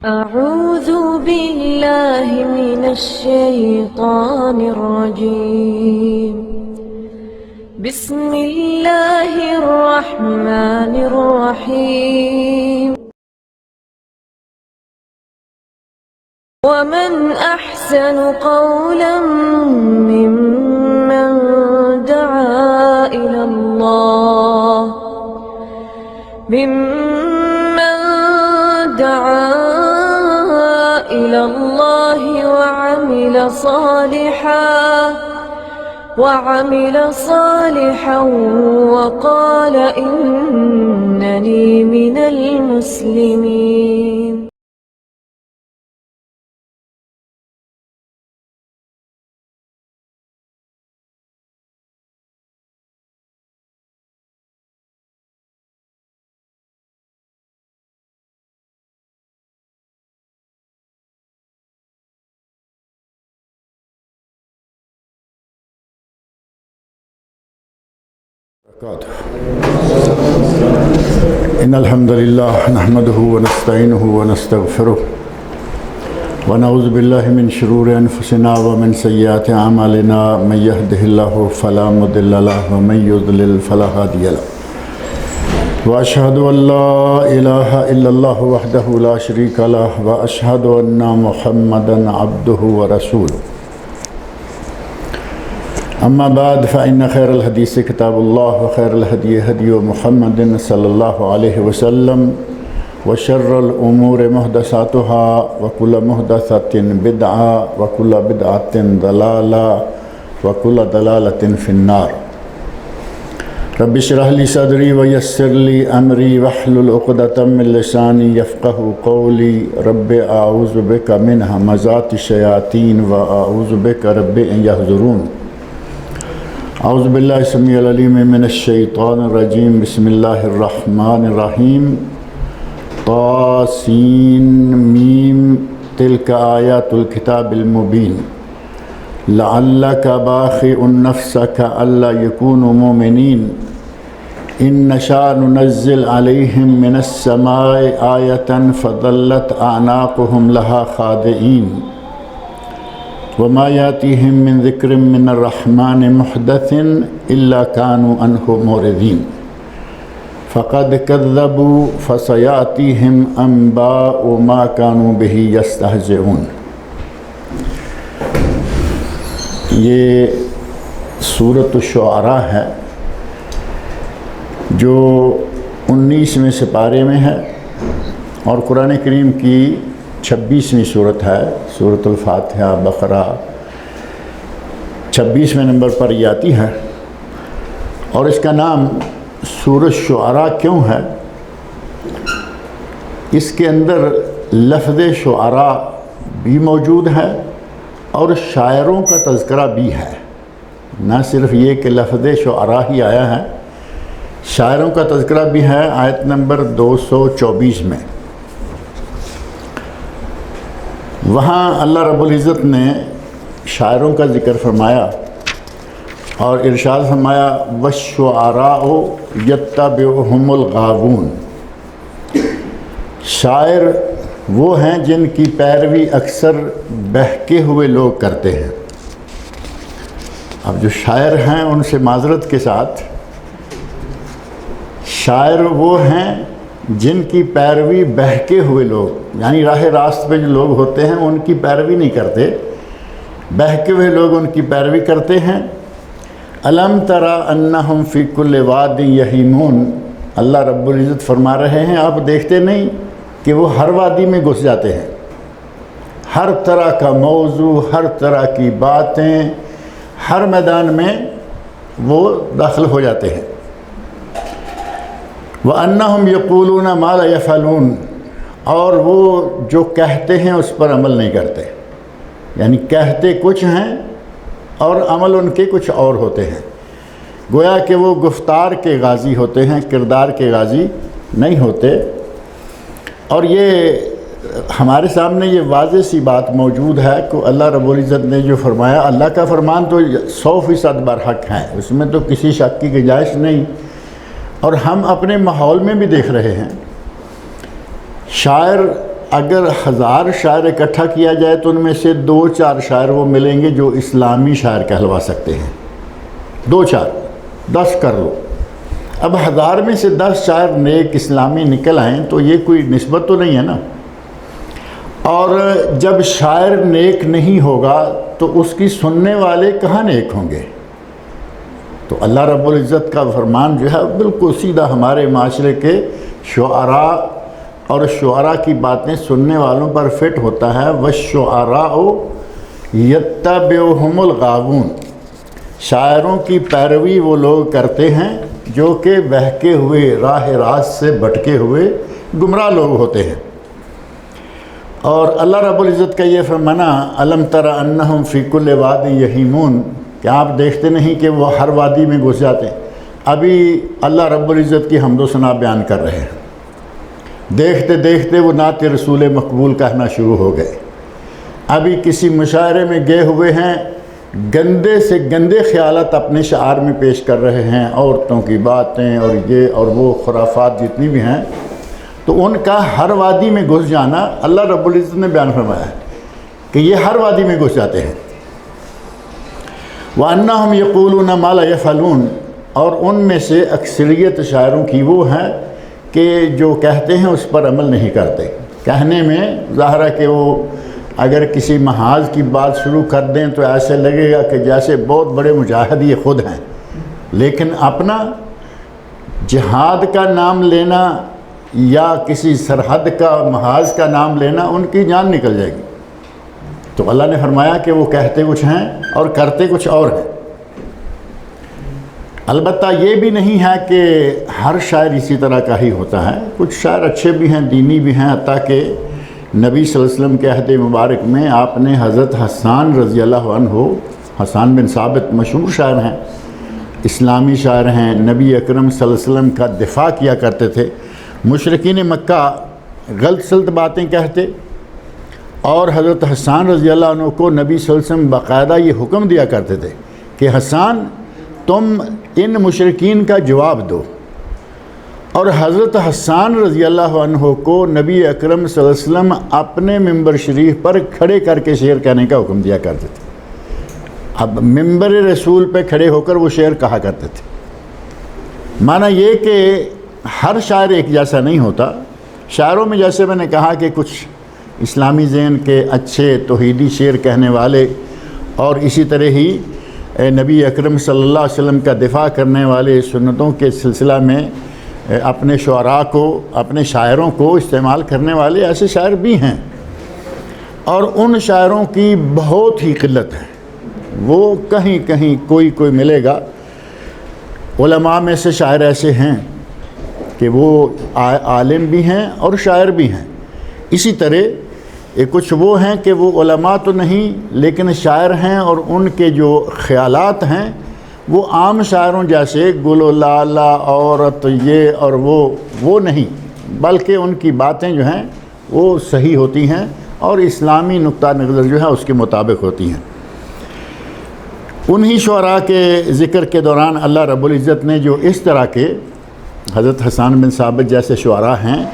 أعوذ بالله من الشيطان الرجيم. بسم الله الرحمن الرحيم. ومن أحسن قولا ممن دعا إلى الله وعمل صالحا وقال إنني من المسلمين. إن الحمد لله نحمده ونستعينه ونستغفره ونعوذ بالله من شرور أنفسنا ومن سيئات أعمالنا من يهده الله فلا مضل له ومن يضلل فلا هادي له وأشهد أن لا إله إلا الله وحده لا شريك له وأشهد أن محمدا عبده ورسوله. أما بعد فإن خير الحديث كتاب الله وخير الهدي هدي محمد صلى الله عليه وسلم وشر الأمور محدثاتها وكل محدثة بدعة وكل بدعة ضلالة وكل ضلالة في النار. رب اشرح لي صدري ويسر لي أمري واحلل عقدة من لساني يفقهوا قولي. رب أعوذ بك من همزات الشياطين وأعوذ بك رب أن يحضرون. اعوذ باللہ السمیع العلیم من الشیطان الرجیم. بسم اللہ الرحمن الرحیم. طاسین میم تلک آیات الکتاب المبین لعلک باخع نفسک الا یکونوا مؤمنین ان نشاء ننزل علیہم من السماء آیۃ فظلت اعناقهم لها خاضعین وما يأتيهم من ذكر من الرحمن محدث إلا كانوا عنه معرضين فقد كذبوا فسيأتيهم أنباء ما كانوا به يستهزئون. یہ سورۃ الشعراء ہے جو 19ویں سپارے میں ہے اور قرآن کریم کی 26ویں صورت ہے. سورۃ الفاتحہ بقرہ 26ویں نمبر پر یہ آتی ہے اور اس کا نام سورۃ شعراء کیوں ہے؟ اس کے اندر لفظ شعراء بھی موجود ہے اور شاعروں کا تذکرہ بھی ہے. نہ صرف یہ کہ لفظ شعراء ہی آیا ہے، شاعروں کا تذکرہ بھی ہے. آیت نمبر 224 میں وہاں اللہ رب العزت نے شاعروں کا ذکر فرمایا اور ارشاد فرمایا وَالشُّعَرَاءُ يَتَّبِعُهُمُ الْغَاوُونَ. شاعر وہ ہیں جن کی پیروی اکثر بہکے ہوئے لوگ کرتے ہیں. اب جو شاعر ہیں ان سے معذرت کے ساتھ، شاعر وہ ہیں جن کی پیروی بہکے ہوئے لوگ، یعنی راہ راست پہ جو لوگ ہوتے ہیں ان کی پیروی نہیں کرتے، بہکے ہوئے لوگ ان کی پیروی کرتے ہیں. الم تری انہم فی کل واد یہیمون. اللہ رب العزت فرما رہے ہیں آپ دیکھتے نہیں کہ وہ ہر وادی میں گھس جاتے ہیں، ہر طرح کا موضوع، ہر طرح کی باتیں، ہر میدان میں وہ داخل ہو جاتے ہیں. وَأَنَّهُمْ يَقُولُونَ مَا لَا يَفْعَلُونَ. اور وہ جو کہتے ہیں اس پر عمل نہیں کرتے، یعنی کہتے کچھ ہیں اور عمل ان کے کچھ اور ہوتے ہیں. گویا کہ وہ گفتار کے غازی ہوتے ہیں، کردار کے غازی نہیں ہوتے. اور یہ ہمارے سامنے یہ واضح سی بات موجود ہے کہ اللہ رب العزت نے جو فرمایا، اللہ کا فرمان تو 100% برحق ہے، اس میں تو کسی شک کی گنجائش نہیں. اور ہم اپنے ماحول میں بھی دیکھ رہے ہیں شاعر اگر 1000 شاعر اکٹھا کیا جائے تو ان میں سے 2-4 شاعر وہ ملیں گے جو اسلامی شاعر کہلوا سکتے ہیں، 2-4، 10 کر لو۔ اب 1000 میں سے 10 شاعر نیک اسلامی نکل آئیں تو یہ کوئی نسبت تو نہیں ہے نا۔ اور جب شاعر نیک نہیں ہوگا تو اس کی سننے والے کہاں نیک ہوں گے؟ تو اللہ رب العزت کا فرمان جو ہے بالکل سیدھا ہمارے معاشرے کے شعراء اور شعراء کی باتیں سننے والوں پر فٹ ہوتا ہے۔ وَالشُّعَرَاءُ يَتَّبِعُهُمُ الْغَاوُونَ، شاعروں کی پیروی وہ لوگ کرتے ہیں جو کہ بہکے ہوئے، راہ راست سے بھٹکے ہوئے گمراہ لوگ ہوتے ہیں۔ اور اللہ رب العزت کا یہ فرمانا أَلَمْ تَرَ أَنَّهُمْ فِي كُلِّ وَادٍ يَهِيمُونَ، کہ آپ دیکھتے نہیں کہ وہ ہر وادی میں گھس جاتے ہیں۔ ابھی اللہ رب العزت کی حمد و ثنا بیان کر رہے ہیں، دیکھتے دیکھتے وہ نعت رسول مقبول کہنا شروع ہو گئے۔ ابھی کسی مشاعرے میں گئے ہوئے ہیں، گندے سے گندے خیالات اپنے شعار میں پیش کر رہے ہیں، عورتوں کی باتیں اور یہ اور وہ خرافات جتنی بھی ہیں، تو ان کا ہر وادی میں گھس جانا اللہ رب العزت نے بیان فرمایا ہے کہ یہ ہر وادی میں گھس جاتے ہیں۔ وَأَنَّهُمْ يَقُولُونَ مَا لَا يَفْعَلُونَ، اور ان میں سے اکثریت شاعروں کی وہ ہیں کہ جو کہتے ہیں اس پر عمل نہیں کرتے۔ کہنے میں ظاہر ہے کہ وہ اگر کسی محاذ کی بات شروع کر دیں تو ایسے لگے گا کہ جیسے بہت بڑے مجاہد یہ خود ہیں، لیکن اپنا جہاد کا نام لینا یا کسی سرحد کا محاذ کا نام لینا ان کی جان نکل جائے گی۔ تو اللہ نے فرمایا کہ وہ کہتے کچھ ہیں اور کرتے کچھ اور ہیں۔ البتہ یہ بھی نہیں ہے کہ ہر شاعر اسی طرح کا ہی ہوتا ہے، کچھ شاعر اچھے بھی ہیں، دینی بھی ہیں، حتیٰ کہ نبی صلی اللہ علیہ وسلم کے عہد مبارک میں آپ نے حضرت حسان رضی اللہ عنہ، حسان بن ثابت مشہور شاعر ہیں، اسلامی شاعر ہیں، نبی اکرم صلی اللہ علیہ وسلم کا دفاع کیا کرتے تھے۔ مشرکین مکہ غلط سلط باتیں کہتے، اور حضرت حسان رضی اللہ عنہ کو نبی صلی اللہ علیہ وسلم باقاعدہ یہ حکم دیا کرتے تھے کہ حسان تم ان مشرکین کا جواب دو۔ اور حضرت حسان رضی اللہ عنہ کو نبی اکرم صلی اللہ علیہ وسلم اپنے ممبر شریف پر کھڑے کر کے شعر کہنے کا حکم دیا کرتے تھے۔ اب ممبر رسول پہ کھڑے ہو کر وہ شعر کہا کرتے تھے۔ معنی یہ کہ ہر شاعر ایک جیسا نہیں ہوتا۔ شاعروں میں جیسے میں نے کہا کہ کچھ اسلامی ذہن کے اچھے توحیدی شعر کہنے والے، اور اسی طرح ہی نبی اکرم صلی اللہ علیہ وسلم کا دفاع کرنے والے، سنتوں کے سلسلہ میں اپنے شعراء کو، اپنے شاعروں کو استعمال کرنے والے ایسے شاعر بھی ہیں، اور ان شاعروں کی بہت ہی قلت ہے۔ وہ کہیں کہیں کوئی ملے گا۔ علماء میں سے شاعر ایسے ہیں کہ وہ عالم بھی ہیں اور شاعر بھی ہیں۔ اسی طرح کچھ وہ ہیں کہ وہ علماء تو نہیں لیکن شاعر ہیں، اور ان کے جو خیالات ہیں وہ عام شاعروں جیسے گل و لالہ عورت یہ اور وہ نہیں، بلکہ ان کی باتیں جو ہیں وہ صحیح ہوتی ہیں اور اسلامی نقطہ نظر جو ہے اس کے مطابق ہوتی ہیں۔ انہی شعراء کے ذکر کے دوران اللہ رب العزت نے جو اس طرح کے حضرت حسان بن ثابت جیسے شعراء ہیں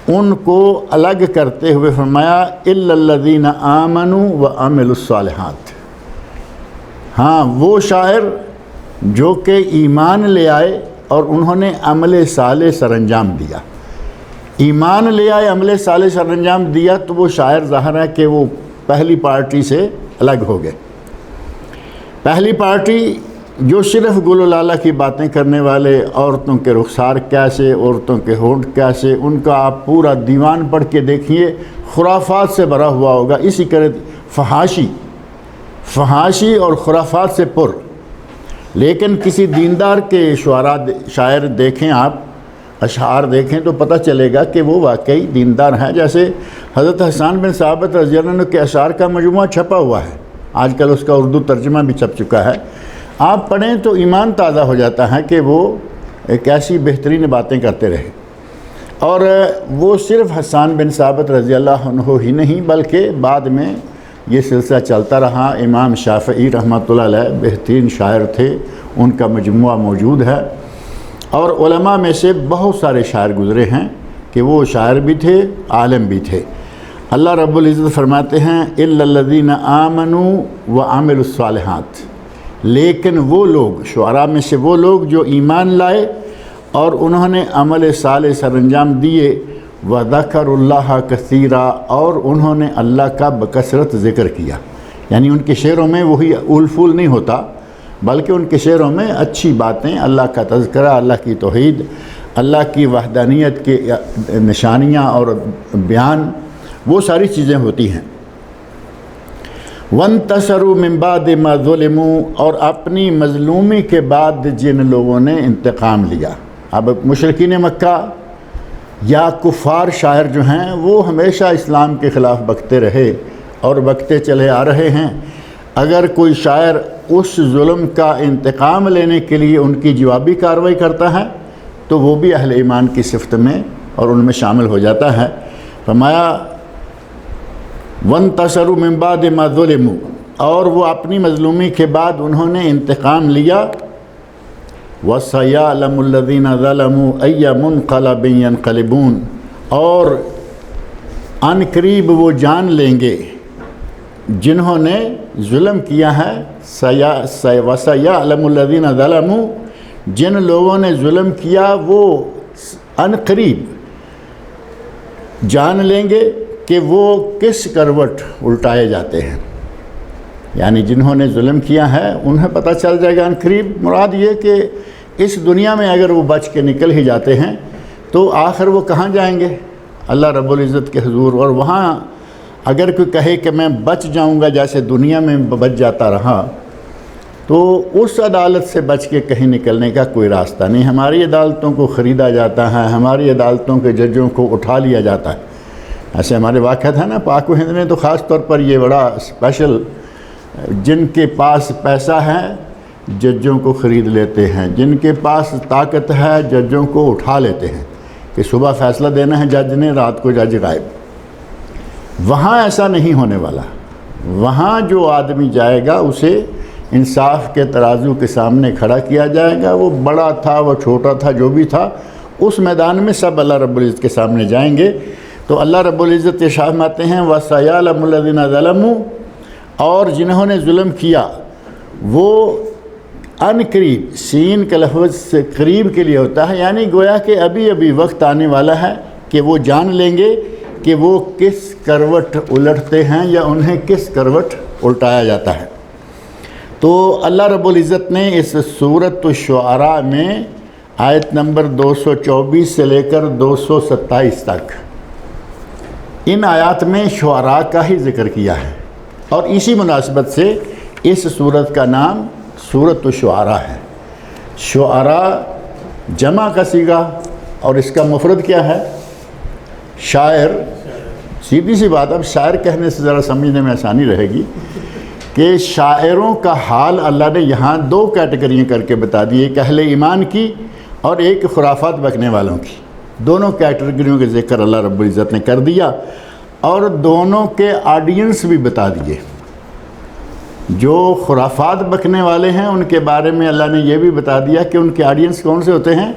ان کو الگ کرتے ہوئے فرمایا الا الذین آمنوا وعملوا الصالحات۔ ہاں، وہ شاعر جو کہ ایمان لے آئے اور انہوں نے عمل صالح سر انجام دیا۔ ایمان لے آئے، عمل صالح سر انجام دیا، تو وہ شاعر ظاہر ہے کہ وہ پہلی پارٹی سے الگ ہو گئے۔ پہلی پارٹی جو صرف گل و لالہ کی باتیں کرنے والے، عورتوں کے رخسار کیسے، عورتوں کے ہونٹ کیسے، ان کا آپ پورا دیوان پڑھ کے دیکھیے، خرافات سے بھرا ہوا ہوگا، اسی فحاشی اور خرافات سے پر۔ لیکن کسی دیندار کے شاعر دیکھیں آپ، اشعار دیکھیں تو پتہ چلے گا کہ وہ واقعی دیندار ہیں۔ جیسے حضرت حسان بن ثابت رضی اللہ عنہ کے اشعار کا مجموعہ چھپا ہوا ہے، آج کل اس کا اردو ترجمہ بھی چھپ چکا ہے، آپ پڑھیں تو ایمان تازہ ہو جاتا ہے کہ وہ ایک ایسی بہترین باتیں کرتے رہے۔ اور وہ صرف حسان بن ثابت رضی اللہ عنہ ہی نہیں بلکہ بعد میں یہ سلسلہ چلتا رہا۔ امام شافعی رحمۃ اللہ علیہ بہترین شاعر تھے، ان کا مجموعہ موجود ہے، اور علماء میں سے بہت سارے شاعر گزرے ہیں کہ وہ شاعر بھی تھے، عالم بھی تھے۔ اللہ رب العزت فرماتے ہیں الا الذین آمنوا وعملوا الصالحات، لیکن وہ لوگ، شعراء میں سے وہ لوگ جو ایمان لائے اور انہوں نے عمل صالح سر انجام دیے، وذکروا اللہ کثیرا، اور انہوں نے اللہ کا بکثرت ذکر کیا. یعنی ان کے شعروں میں وہی اول پھول نہیں ہوتا، بلکہ ان کے شعروں میں اچھی باتیں، اللہ کا تذکرہ، اللہ کی توحید، اللہ کی وحدانیت کی نشانیاں اور بیان، وہ ساری چیزیں ہوتی ہیں. وانتصروا من بعد ما ظلموا، اور اپنی مظلومی کے بعد جن لوگوں نے انتقام لیا. اب مشرکین مکہ یا کفار شاعر جو ہیں وہ ہمیشہ اسلام کے خلاف بکتے رہے اور بکتے چلے آ رہے ہیں. اگر کوئی شاعر اس ظلم کا انتقام لینے کے لیے ان کی جوابی کارروائی کرتا ہے تو وہ بھی اہل ایمان کی صفت میں اور ان میں شامل ہو جاتا ہے. فرمایا وانتصروا من بعد ما ظلموا، اور وہ اپنی مظلومی کے بعد انہوں نے انتقام لیا. وَسَيَعْلَمُ الَّذِينَ ظَلَمُوا أَيَّ مُنْقَلَبٍ يَنْقَلِبُونَ، اور ان قریب وہ جان لیں گے جنہوں نے ظلم کیا ہے. وَسَيَعْلَمُ الَّذِينَ ظَلَمُوا، جن لوگوں نے ظلم کیا وہ ان قریب جان لیں گے کہ وہ کس کروٹ الٹائے جاتے ہیں. یعنی جنہوں نے ظلم کیا ہے انہیں پتہ چل جائے گا ان قریب. مراد یہ کہ اس دنیا میں اگر وہ بچ کے نکل ہی جاتے ہیں تو آخر وہ کہاں جائیں گے؟ اللہ رب العزت کے حضور. اور وہاں اگر کوئی کہے کہ میں بچ جاؤں گا جیسے دنیا میں بچ جاتا رہا، تو اس عدالت سے بچ کے کہیں نکلنے کا کوئی راستہ نہیں. ہماری عدالتوں کو خریدا جاتا ہے، ہماری عدالتوں کے ججوں کو اٹھا لیا جاتا ہے. ایسے ہمارے واقعہ تھا نا پاک و ہند میں، تو خاص طور پر یہ بڑا اسپیشل، جن کے پاس پیسہ ہے ججوں کو خرید لیتے ہیں، جن کے پاس طاقت ہے ججوں کو اٹھا لیتے ہیں کہ صبح فیصلہ دینا ہے جج نے، رات کو جج غائب. وہاں ایسا نہیں ہونے والا. وہاں جو آدمی جائے گا اسے انصاف کے ترازو کے سامنے کھڑا کیا جائے گا. وہ بڑا تھا، وہ چھوٹا تھا، جو بھی تھا، اس میدان میں سب اللہ رب العزت کے سامنے جائیں گے. تو اللہ رب العزت ارشاد فرماتے ہیں وَسَيَعْلَمُ الَّذِينَ ظَلَمُوا، اور جنہوں نے ظلم کیا وہ ان قریب، سین کا لفظ سے قریب کے لیے ہوتا ہے، یعنی گویا کہ ابھی ابھی وقت آنے والا ہے کہ وہ جان لیں گے کہ وہ کس کروٹ الٹتے ہیں یا انہیں کس کروٹ الٹایا جاتا ہے. تو اللہ رب العزت نے اس سورۃ الشعراء میں آیت نمبر 224 سے لے کر 227 تک ان آیات میں شعراء کا ہی ذکر کیا ہے، اور اسی مناسبت سے اس سورت کا نام سورۃ الشعراء ہے. شعراء جمع کا صیغہ، اور اس کا مفرد کیا ہے؟ شاعر. سیدھی سی بات، اب شاعر کہنے سے ذرا سمجھنے میں آسانی رہے گی کہ شاعروں کا حال اللہ نے یہاں دو کیٹیگریاں کر کے بتا دی، ایک اہل ایمان کی اور ایک خرافات بکنے والوں کی. دونوں کیٹیگریوں کے ذکر اللہ رب العزت نے کر دیا، اور دونوں کے آڈینس بھی بتا دیے. جو خرافات بکنے والے ہیں ان کے بارے میں اللہ نے یہ بھی بتا دیا کہ ان کے آڈینس کون سے ہوتے ہیں؟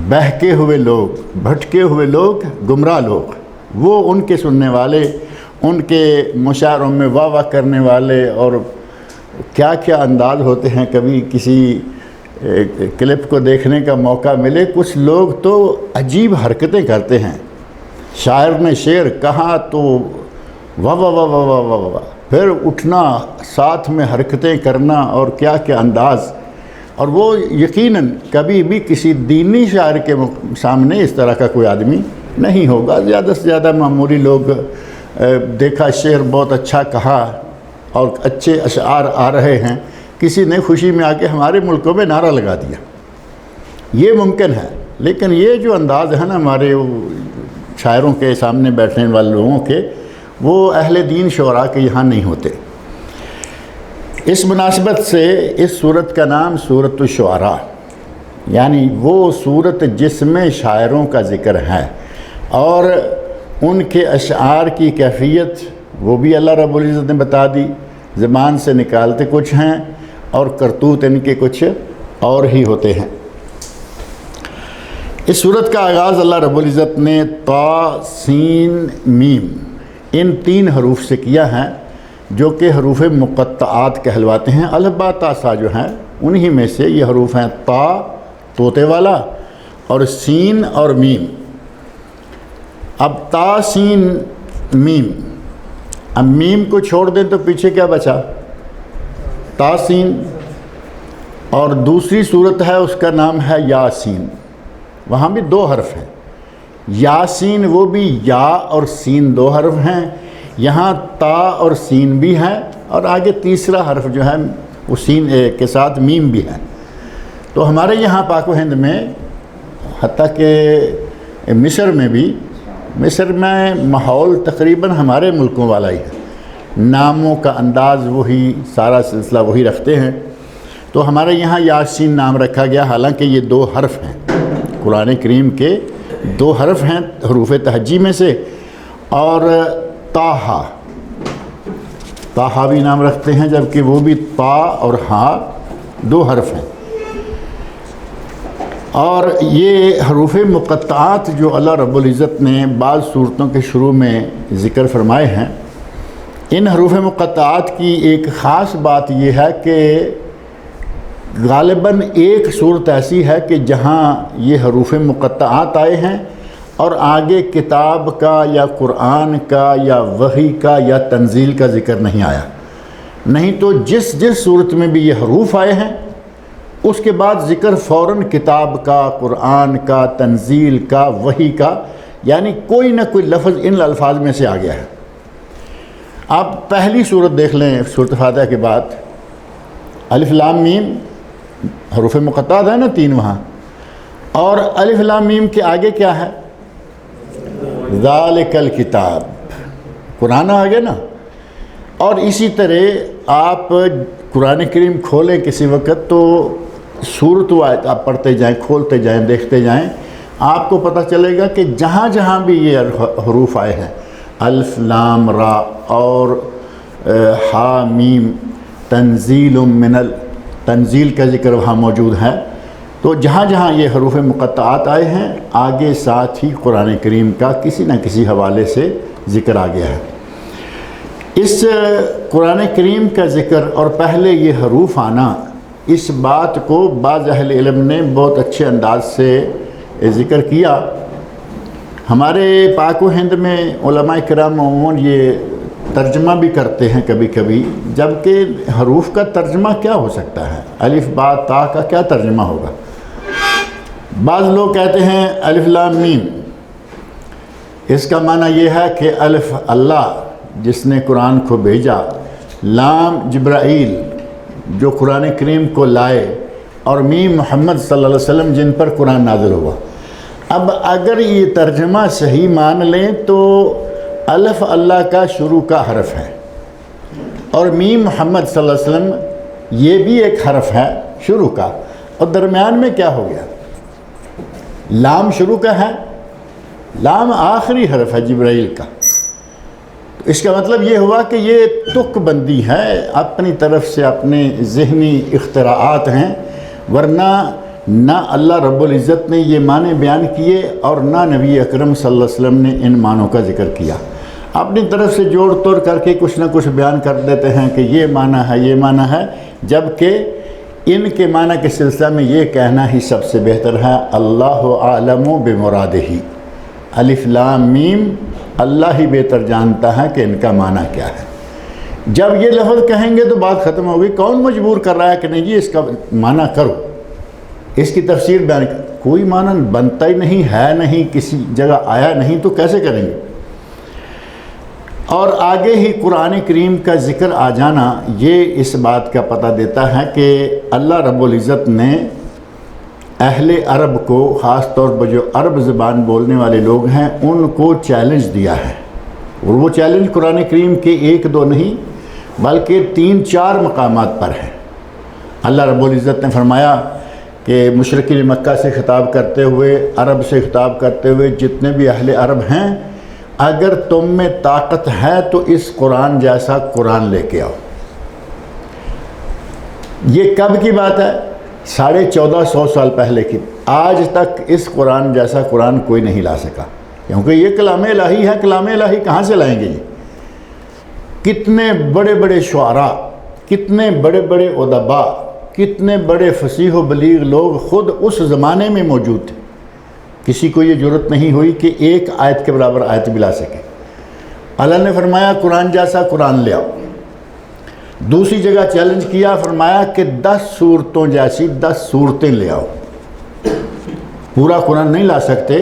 بہکے ہوئے لوگ، بھٹکے ہوئے لوگ، گمراہ لوگ. وہ ان کے سننے والے، ان کے مشاعروں میں واہ واہ کرنے والے، اور کیا کیا انداز ہوتے ہیں. کبھی کسی کلپ کو دیکھنے کا موقع ملے، کچھ لوگ تو عجیب حرکتیں کرتے ہیں. شاعر نے شعر کہا تو واہ واہ واہ واہ واہ واہ واہ، پھر اٹھنا، ساتھ میں حرکتیں کرنا، اور کیا کیا انداز. اور وہ یقیناً کبھی بھی کسی دینی شاعر کے سامنے اس طرح کا کوئی آدمی نہیں ہوگا. زیادہ سے زیادہ معمولی لوگ دیکھا شعر بہت اچھا کہا اور اچھے اشعار آ رہے ہیں، کسی نے خوشی میں آ کے ہمارے ملکوں میں نعرہ لگا دیا، یہ ممکن ہے. لیکن یہ جو انداز ہے نا ہمارے شاعروں کے سامنے بیٹھنے والے لوگوں کے، وہ اہل دین شعراء کے یہاں نہیں ہوتے. اس مناسبت سے اس سورت کا نام سورۃ الشعراء، یعنی وہ سورت جس میں شاعروں کا ذکر ہے، اور ان کے اشعار کی کیفیت وہ بھی اللہ رب العزت نے بتا دی. زبان سے نکالتے کچھ ہیں اور کرتوت ان کے کچھ اور ہی ہوتے ہیں. اس صورت کا آغاز اللہ رب العزت نے طا سین میم ان 3 حروف سے کیا ہے، جو کہ حروف مقطعات کہلواتے ہیں۔ الف با تا سا جو ہیں انہی میں سے یہ حروف ہیں طا طوطے والا اور سین اور میم۔ اب تا سین میم، اب میم کو چھوڑ دیں تو پیچھے کیا بچا؟ تا سین۔ اور دوسری صورت ہے اس کا نام ہے یاسین، وہاں بھی 2 حرف ہیں۔ یاسین وہ بھی یا اور سین 2 حرف ہیں، یہاں تا اور سین بھی ہے، اور آگے تیسرا حرف جو ہے وہ سین کے ساتھ میم بھی ہے۔ تو ہمارے یہاں پاک و ہند میں، حتیٰ کہ مصر میں بھی، مصر میں ماحول تقریباً ہمارے ملکوں والا ہی ہے، ناموں کا انداز وہی، سارا سلسلہ وہی رکھتے ہیں۔ تو ہمارے یہاں یاسین نام رکھا گیا، حالانکہ یہ 2 حرف ہیں، قرآن کریم کے 2 حرف ہیں حروف تہجی میں سے۔ اور طٰہٰ، طٰہٰ بھی نام رکھتے ہیں، جبکہ وہ بھی تا اور ہا 2 حرف ہیں۔ اور یہ حروف مقطعات جو اللہ رب العزت نے بعض صورتوں کے شروع میں ذکر فرمائے ہیں، ان حروف مقطعات کی ایک خاص بات یہ ہے کہ غالباً ایک صورت ایسی ہے کہ جہاں یہ حروف مقطعات آئے ہیں اور آگے کتاب کا یا قرآن کا یا وحی کا یا تنزیل کا ذکر نہیں آیا، نہیں تو جس صورت میں بھی یہ حروف آئے ہیں اس کے بعد ذکر فوراً کتاب کا، قرآن کا، تنزیل کا، وحی کا، یعنی کوئی نہ کوئی لفظ ان الفاظ میں سے آ گیا ہے۔ آپ پہلی صورت دیکھ لیں سورۃ فاتحہ کے بعد، الف لام میم، حروف مقطعات ہے نا 3 وہاں، اور الف لام میم کے آگے کیا ہے؟ ذالک الکتاب، قرآن آ گیا نا۔ اور اسی طرح آپ قرآن کریم کھولیں کسی وقت تو سورت و آیت آپ پڑھتے جائیں، کھولتے جائیں، دیکھتے جائیں، آپ کو پتہ چلے گا کہ جہاں جہاں بھی یہ حروف آئے ہیں، الف لام را اور ہا میم، تنزیل من تنزیل کا ذکر وہاں موجود ہے۔ تو جہاں جہاں یہ حروف مقطعات آئے ہیں آگے ساتھ ہی قرآن کریم کا کسی نہ کسی حوالے سے ذکر آ گیا ہے۔ اس قرآن کریم کا ذکر اور پہلے یہ حروف آنا، اس بات کو بعض اہل علم نے بہت اچھے انداز سے ذکر کیا۔ ہمارے پاک و ہند میں علماء کرام عموماً یہ ترجمہ بھی کرتے ہیں کبھی کبھی، جبکہ حروف کا ترجمہ کیا ہو سکتا ہے؟ الف با تا کا کیا ترجمہ ہوگا؟ بعض لوگ کہتے ہیں الف لام میم، اس کا معنی یہ ہے کہ الف اللہ جس نے قرآن کو بھیجا، لام جبرائیل جو قرآن کریم کو لائے، اور میم محمد صلی اللہ علیہ وسلم جن پر قرآن نازل ہوا۔ اب اگر یہ ترجمہ صحیح مان لیں تو الف اللہ کا شروع کا حرف ہے، اور میم محمد صلی اللہ علیہ وسلم یہ بھی ایک حرف ہے شروع کا، اور درمیان میں کیا ہو گیا؟ لام شروع کا ہے، لام آخری حرف ہے جبرائیل کا۔ تو اس کا مطلب یہ ہوا کہ یہ تک بندی ہے، اپنی طرف سے اپنے ذہنی اختراعات ہیں، ورنہ نہ اللہ رب العزت نے یہ معنی بیان کیے اور نہ نبی اکرم صلی اللہ علیہ وسلم نے ان معنوں کا ذکر کیا۔ اپنی طرف سے جوڑ توڑ کر کے کچھ نہ کچھ بیان کر دیتے ہیں کہ یہ معنی ہے، یہ معنی ہے، جبکہ ان کے معنی کے سلسلہ میں یہ کہنا ہی سب سے بہتر ہے، اللہ عالم بمرادہ، الف لام میم اللہ ہی بہتر جانتا ہے کہ ان کا معنی کیا ہے۔ جب یہ لفظ کہیں گے تو بات ختم ہوگی، کون مجبور کر رہا ہے کہ نہیں جی اس کا معنی کرو، اس کی تفسیر بیان کر، کوئی معنی بنتا ہی نہیں ہے، نہیں کسی جگہ آیا نہیں، تو کیسے کریں گے؟ اور آگے ہی قرآن کریم کا ذکر آ جانا یہ اس بات کا پتہ دیتا ہے کہ اللہ رب العزت نے اہل عرب کو، خاص طور پر جو عرب زبان بولنے والے لوگ ہیں، ان کو چیلنج دیا ہے، اور وہ چیلنج قرآن کریم کے 1-2 نہیں بلکہ 3-4 مقامات پر ہے۔ اللہ رب العزت نے فرمایا کہ مشرکین مکہ سے خطاب کرتے ہوئے، عرب سے خطاب کرتے ہوئے، جتنے بھی اہل عرب ہیں، اگر تم میں طاقت ہے تو اس قرآن جیسا قرآن لے کے آؤ۔ یہ کب کی بات ہے؟ 1450 سال پہلے کی، آج تک اس قرآن جیسا قرآن کوئی نہیں لا سکا، کیونکہ یہ کلام الہی ہے۔ کلام الہی کہاں سے لائیں گے یہ؟ کتنے بڑے بڑے شعراء، کتنے بڑے بڑے ادباء، کتنے بڑے فصیح و بلیغ لوگ خود اس زمانے میں موجود تھے، کسی کو یہ جرت نہیں ہوئی کہ ایک آیت کے برابر آیت بھی لا سکے۔ اللہ نے فرمایا قرآن جیسا قرآن لے آؤ۔ دوسری جگہ چیلنج کیا، فرمایا کہ 10 سورتوں جیسی 10 صورتیں لے آؤ۔ پورا قرآن نہیں لا سکتے،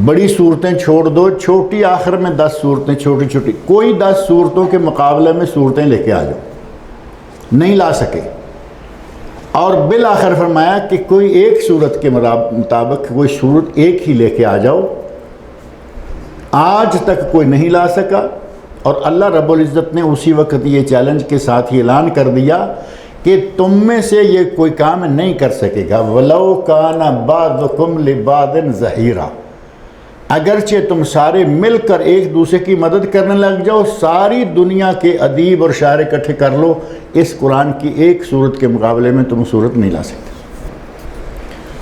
بڑی صورتیں چھوڑ دو، چھوٹی آخر میں 10 صورتیں چھوٹی چھوٹی، کوئی 10 صورتوں کے مقابلے میں صورتیں لے کے آ جاؤ۔ نہیں لا سکے، اور بالآخر فرمایا کہ کوئی ایک صورت کے مطابق کوئی صورت ایک ہی لے کے آ جاؤ۔ آج تک کوئی نہیں لا سکا، اور اللہ رب العزت نے اسی وقت یہ چیلنج کے ساتھ یہ اعلان کر دیا کہ تم میں سے یہ کوئی کام نہیں کر سکے گا۔ وَلَوْ كَانَ بَعْضُكُمْ لِبَعْضٍ ظَهِيرًا، اگرچہ تم سارے مل کر ایک دوسرے کی مدد کرنے لگ جاؤ، ساری دنیا کے ادیب اور شاعر اکٹھے کر لو، اس قرآن کی ایک صورت کے مقابلے میں تم صورت نہیں لا سکتے۔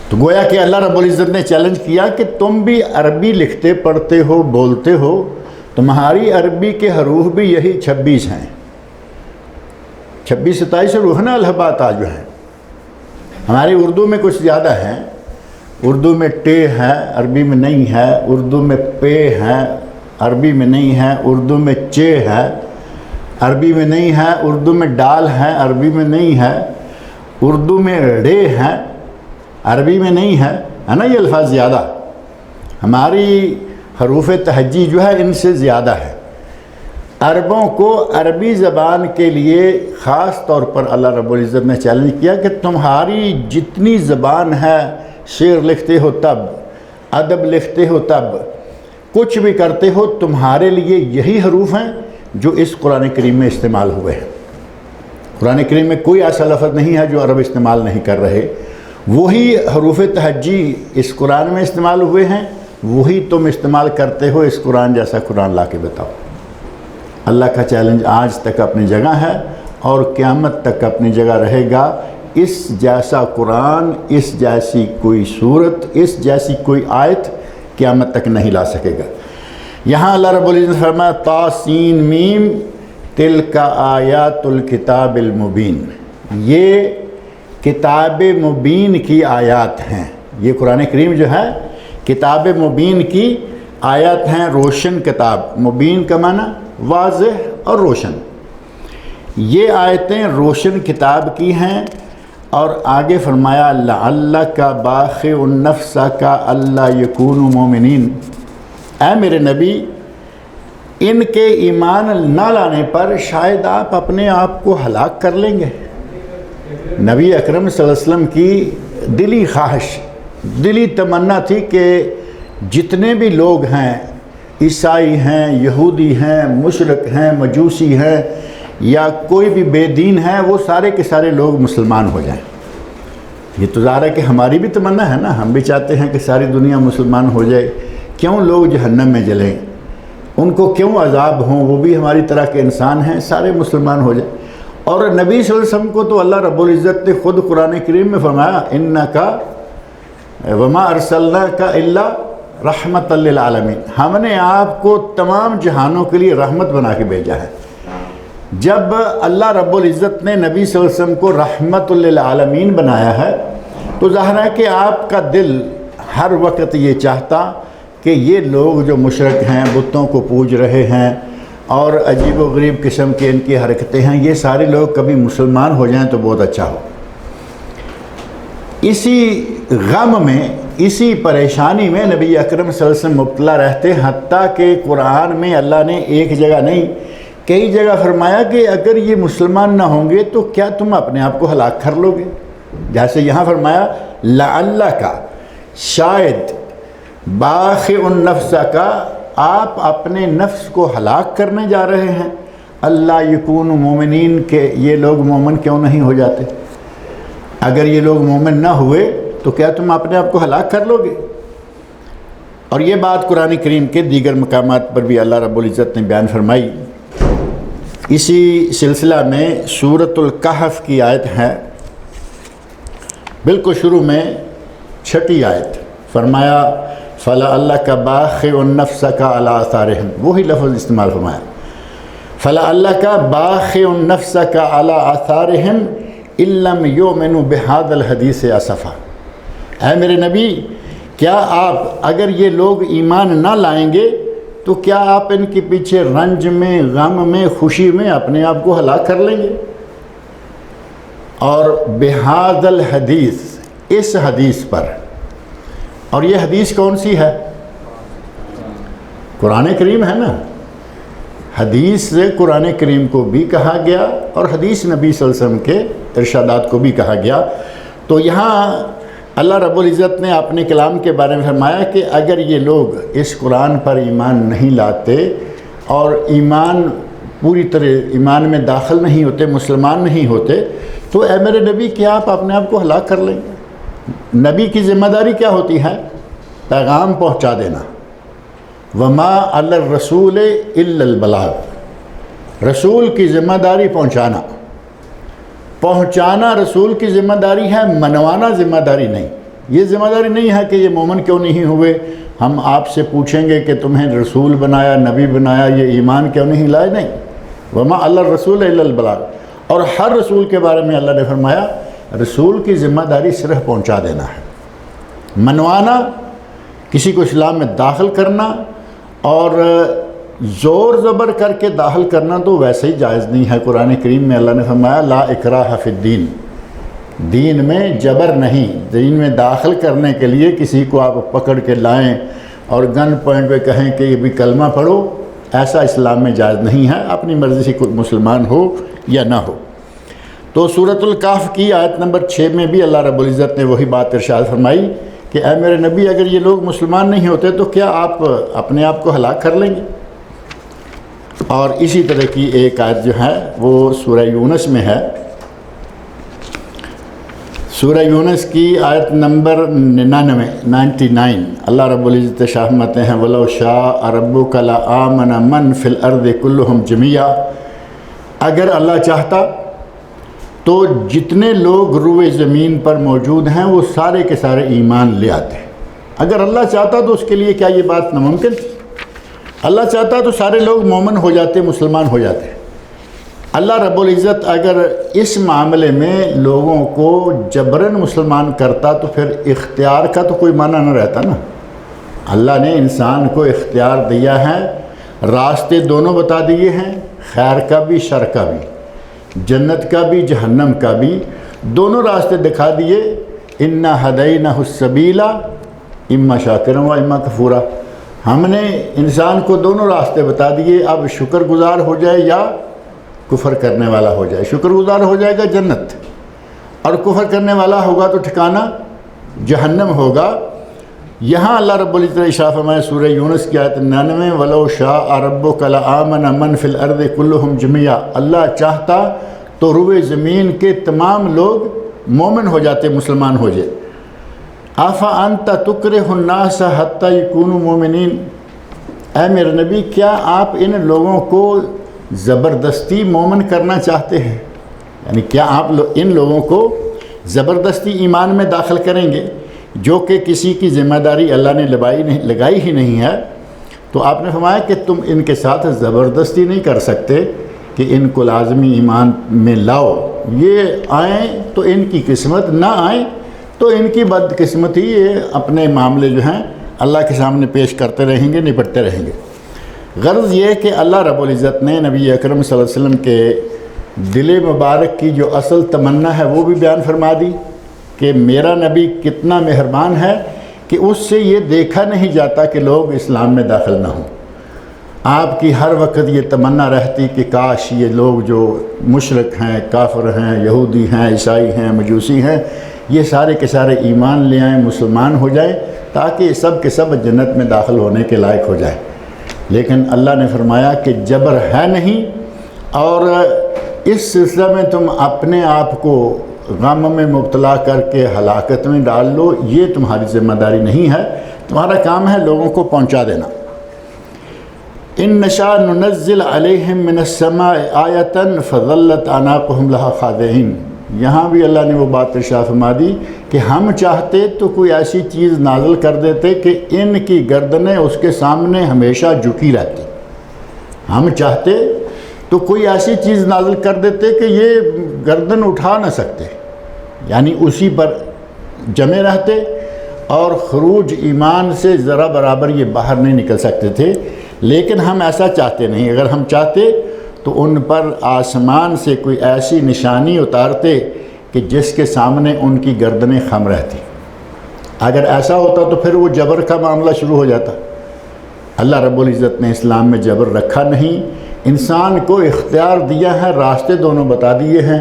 تو گویا کہ اللہ رب العزت نے چیلنج کیا کہ تم بھی عربی لکھتے پڑھتے ہو، بولتے ہو، تمہاری عربی کے حروف بھی یہی 26 ہیں، 26 27 حروف نا الہبات جو ہیں۔ ہماری اردو میں کچھ زیادہ ہیں، اردو میں ٹے ہے، عربی میں نہیں ہے، اردو میں پے ہے، عربی میں نہیں ہے، اردو میں چے ہے، عربی میں نہیں ہے، اردو میں ڈال ہے، عربی میں نہیں ہے، اردو میں ڑے ہے، عربی میں نہیں ہے نا، یہ الفاظ زیادہ۔ ہماری حروف تہجی جو ہے ان سے زیادہ ہے۔ عربوں کو عربی زبان کے لیے خاص طور پر اللہ رب العزت نے چیلنج کیا کہ تمہاری جتنی زبان ہے، شعر لکھتے ہو تب، ادب لکھتے ہو تب، کچھ بھی کرتے ہو، تمہارے لیے یہی حروف ہیں جو اس قرآن کریم میں استعمال ہوئے ہیں۔ قرآن کریم میں کوئی ایسا لفظ نہیں ہے جو عرب استعمال نہیں کر رہے، وہی حروف تہجی اس قرآن میں استعمال ہوئے ہیں، وہی تم استعمال کرتے ہو۔ اس قرآن جیسا قرآن لا کے بتاؤ۔ اللہ کا چیلنج آج تک اپنی جگہ ہے اور قیامت تک اپنی جگہ رہے گا۔ اس جیسا قرآن، اس جیسی کوئی صورت، اس جیسی کوئی آیت قیامت تک نہیں لا سکے گا۔ یہاں اللہ رب العزت نے فرمایا طاسین میم تلک آیات الکتاب المبین، یہ کتاب مبین کی آیات ہیں۔ یہ قرآن کریم جو ہے کتاب مبین کی آیات ہیں، روشن کتاب، مبین کا معنی واضح اور روشن۔ یہ آیتیں روشن کتاب کی ہیں، اور آگے فرمایا لعلک باخع نفسک الا یکونوا مؤمنین، اے میرے نبی ان کے ایمان نہ لانے پر شاید آپ اپنے آپ کو ہلاک کر لیں گے۔ نبی اکرم صلی اللہ علیہ وسلم کی دلی خواہش، دلی تمنا تھی کہ جتنے بھی لوگ ہیں، عیسائی ہیں، یہودی ہیں، مشرک ہیں، مجوسی ہیں، یا کوئی بھی بے دین ہے، وہ سارے کے سارے لوگ مسلمان ہو جائیں۔ یہ تو ظاہر ہے کہ ہماری بھی تمنا ہے نا، ہم بھی چاہتے ہیں کہ ساری دنیا مسلمان ہو جائے۔ کیوں لوگ جہنم میں جلیں، ان کو کیوں عذاب ہوں، وہ بھی ہماری طرح کے انسان ہیں، سارے مسلمان ہو جائیں۔ اور نبی صلی اللہ علیہ وسلم کو تو اللہ رب العزت نے خود قرآن کریم میں فرمایا انکا وما ارسلناک الا رحمت للعالمین، ہم نے آپ کو تمام جہانوں کے لیے رحمت بنا کے بھیجا ہے۔ جب اللہ رب العزت نے نبی صلی اللہ علیہ وسلم کو رحمت للعالمین بنایا ہے تو ظاہر ہے کہ آپ کا دل ہر وقت یہ چاہتا کہ یہ لوگ جو مشرک ہیں، بتوں کو پوج رہے ہیں اور عجیب و غریب قسم کے ان کی حرکتیں ہیں، یہ سارے لوگ کبھی مسلمان ہو جائیں تو بہت اچھا ہو۔ اسی غم میں، اسی پریشانی میں نبی اکرم صلی اللہ علیہ وسلم مبتلا رہتے، حتیٰ کہ قرآن میں اللہ نے ایک جگہ نہیں کئی جگہ فرمایا کہ اگر یہ مسلمان نہ ہوں گے تو کیا تم اپنے آپ کو ہلاک کر لو گے؟ جیسے یہاں فرمایا لعلک، شاید، باخع النفس کا، آپ اپنے نفس کو ہلاک کرنے جا رہے ہیں، اللہ یکون مومنین، کہ یہ لوگ مومن کیوں نہیں ہو جاتے؟ اگر یہ لوگ مومن نہ ہوئے تو کیا تم اپنے آپ کو ہلاک کر لو گے؟ اور یہ بات قرآن کریم کے دیگر مقامات پر بھی اللہ رب العزت نے بیان فرمائی۔ اسی سلسلہ میں سورۃ الکہف کی آیت ہے بالکل شروع میں 6 آیت فرمایا فلا اللہ کا باخع النفس کا علی آثارہم، وہی لفظ استعمال فرمایا، فلا اللہ کا باخع النفس کا علی آثارہم ان لم یؤمنوا بہذا الحدیث اسفا۔ اے میرے نبی، کیا آپ اگر یہ لوگ ایمان نہ لائیں گے تو کیا آپ ان کے پیچھے رنج میں، غم میں، خوشی میں اپنے آپ کو ہلاک کر لیں گے؟ اور بہذا الحدیث، اس حدیث پر، اور یہ حدیث کون سی ہے؟ قرآن کریم ہے نا۔ حدیث سے قرآن کریم کو بھی کہا گیا اور حدیث نبی صلی اللہ علیہ وسلم کے ارشادات کو بھی کہا گیا۔ تو یہاں اللہ رب العزت نے اپنے کلام کے بارے میں فرمایا کہ اگر یہ لوگ اس قرآن پر ایمان نہیں لاتے اور ایمان پوری طرح ایمان میں داخل نہیں ہوتے، مسلمان نہیں ہوتے، تو اے میرے نبی کیا آپ اپنے آپ کو ہلاک کر لیں گے؟ نبی کی ذمہ داری کیا ہوتی ہے؟ پیغام پہنچا دینا۔ وما علی الرسول الا البلاغ، رسول کی ذمہ داری پہنچانا رسول کی ذمہ داری ہے، منوانا ذمہ داری نہیں۔ یہ ذمہ داری نہیں ہے کہ یہ مومن کیوں نہیں ہوئے، ہم آپ سے پوچھیں گے کہ تمہیں رسول بنایا، نبی بنایا، یہ ایمان کیوں نہیں لائے؟ نہیں، وما علی الرسول الا البلاغ۔ اور ہر رسول کے بارے میں اللہ نے فرمایا رسول کی ذمہ داری صرف پہنچا دینا ہے، منوانا، کسی کو اسلام میں داخل کرنا اور زور زبر کر کے داخل کرنا تو ویسے ہی جائز نہیں ہے۔ قرآن کریم میں اللہ نے فرمایا لا اکراہ فی الدین، دین میں جبر نہیں، دین میں داخل کرنے کے لیے کسی کو آپ پکڑ کے لائیں اور گن پوائنٹ پہ کہیں کہ یہ بھی کلمہ پڑھو، ایسا اسلام میں جائز نہیں ہے، اپنی مرضی سے کوئی مسلمان ہو یا نہ ہو۔ تو سورۃ الکہف کی آیت نمبر 6 میں بھی اللہ رب العزت نے وہی بات ارشاد فرمائی کہ اے میرے نبی اگر یہ لوگ مسلمان نہیں ہوتے تو کیا آپ اپنے آپ کو ہلاک کر لیں گے؟ اور اسی طرح کی ایک آیت جو ہے وہ سورہ یونس میں ہے، سورہ یونس کی آیت نمبر 99 اللہ رب العزت شاہ فرماتے ہیں وَلَوْ شَاءَ رَبُّكَ لَآمَنَ مَنْ فِي الْأَرْضِ كُلُّهُمْ جَمِيعًا، اگر اللہ چاہتا تو جتنے لوگ روئے زمین پر موجود ہیں وہ سارے کے سارے ایمان لے آتے۔ اگر اللہ چاہتا تو اس کے لیے کیا یہ بات ناممکن تھی؟ اللہ چاہتا تو سارے لوگ مومن ہو جاتے، مسلمان ہو جاتے۔ اللہ رب العزت اگر اس معاملے میں لوگوں کو جبراً مسلمان کرتا تو پھر اختیار کا تو کوئی معنی نہ رہتا نا۔ اللہ نے انسان کو اختیار دیا ہے، راستے دونوں بتا دیے ہیں، خیر کا بھی شر کا بھی، جنت کا بھی جہنم کا بھی، دونوں راستے دکھا دیے۔ اِنَّا هَدَيْنَهُ السَّبِيلَ اِمَّا شَاكِرًا وَإِمَّا كَفُورًا، ہم نے انسان کو دونوں راستے بتا دیے، اب شکر گزار ہو جائے یا کفر کرنے والا ہو جائے۔ شکر گزار ہو جائے گا جنت، اور کفر کرنے والا ہوگا تو ٹھکانہ جہنم ہوگا۔ یہاں اللہ رب العزت نے ارشاد فرمایا سورہ یونس کی آیت 99 وَلَوْ شَاءَ رَبُّكَ لَآمَنَ مَنْ فِي الْأَرْضِ كُلُّهُمْ جَمِيعًا، اللہ چاہتا تو روئے زمین کے تمام لوگ مومن ہو جاتے، مسلمان ہو جائے۔ أَفَأَنْتَ تُكْرِهُ النَّاسَ حَتَّى يَكُونُوا مُؤْمِنِينَ، اے میرے نبی کیا آپ ان لوگوں کو زبردستی مومن کرنا چاہتے ہیں؟ یعنی کیا آپ ان لوگوں کو زبردستی ایمان میں داخل کریں گے جو کہ کسی کی ذمہ داری اللہ نے لگائی ہی نہیں ہے؟ تو آپ نے فرمایا کہ تم ان کے ساتھ زبردستی نہیں کر سکتے کہ ان کو لازمی ایمان میں لاؤ، یہ آئیں تو ان کی قسمت، نہ آئیں تو ان کی بدقسمتی، یہ اپنے معاملے جو ہیں اللہ کے سامنے پیش کرتے رہیں گے، نپٹتے رہیں گے۔ غرض یہ کہ اللہ رب العزت نے نبی اکرم صلی اللہ علیہ وسلم کے دل مبارک کی جو اصل تمنا ہے وہ بھی بیان فرما دی کہ میرا نبی کتنا مہربان ہے کہ اس سے یہ دیکھا نہیں جاتا کہ لوگ اسلام میں داخل نہ ہوں۔ آپ کی ہر وقت یہ تمنا رہتی کہ کاش یہ لوگ جو مشرک ہیں، کافر ہیں، یہودی ہیں، عیسائی ہیں، مجوسی ہیں، یہ سارے کے سارے ایمان لے آئیں، مسلمان ہو جائیں، تاکہ سب کے سب جنت میں داخل ہونے کے لائق ہو جائیں۔ لیکن اللہ نے فرمایا کہ جبر ہے نہیں، اور اس سلسلہ میں تم اپنے آپ کو غم میں مبتلا کر کے ہلاکت میں ڈال لو، یہ تمہاری ذمہ داری نہیں ہے، تمہارا کام ہے لوگوں کو پہنچا دینا۔ ان نشاء ننزل علیہم من السماء آیۃ فظلت اعناقہم لہا خاضعین، یہاں بھی اللہ نے وہ بات ارشاد فرما دی کہ ہم چاہتے تو کوئی ایسی چیز نازل کر دیتے کہ ان کی گردنیں اس کے سامنے ہمیشہ جھکی رہتی. ہم چاہتے تو کوئی ایسی چیز نازل کر دیتے کہ یہ گردن اٹھا نہ سکتے، یعنی اسی پر جمے رہتے اور خروج ایمان سے ذرا برابر یہ باہر نہیں نکل سکتے تھے. لیکن ہم ایسا چاہتے نہیں. اگر ہم چاہتے تو ان پر آسمان سے کوئی ایسی نشانی اتارتے کہ جس کے سامنے ان کی گردنیں خم رہتی. اگر ایسا ہوتا تو پھر وہ جبر کا معاملہ شروع ہو جاتا. اللہ رب العزت نے اسلام میں جبر رکھا نہیں. انسان کو اختیار دیا ہے، راستے دونوں بتا دیے ہیں.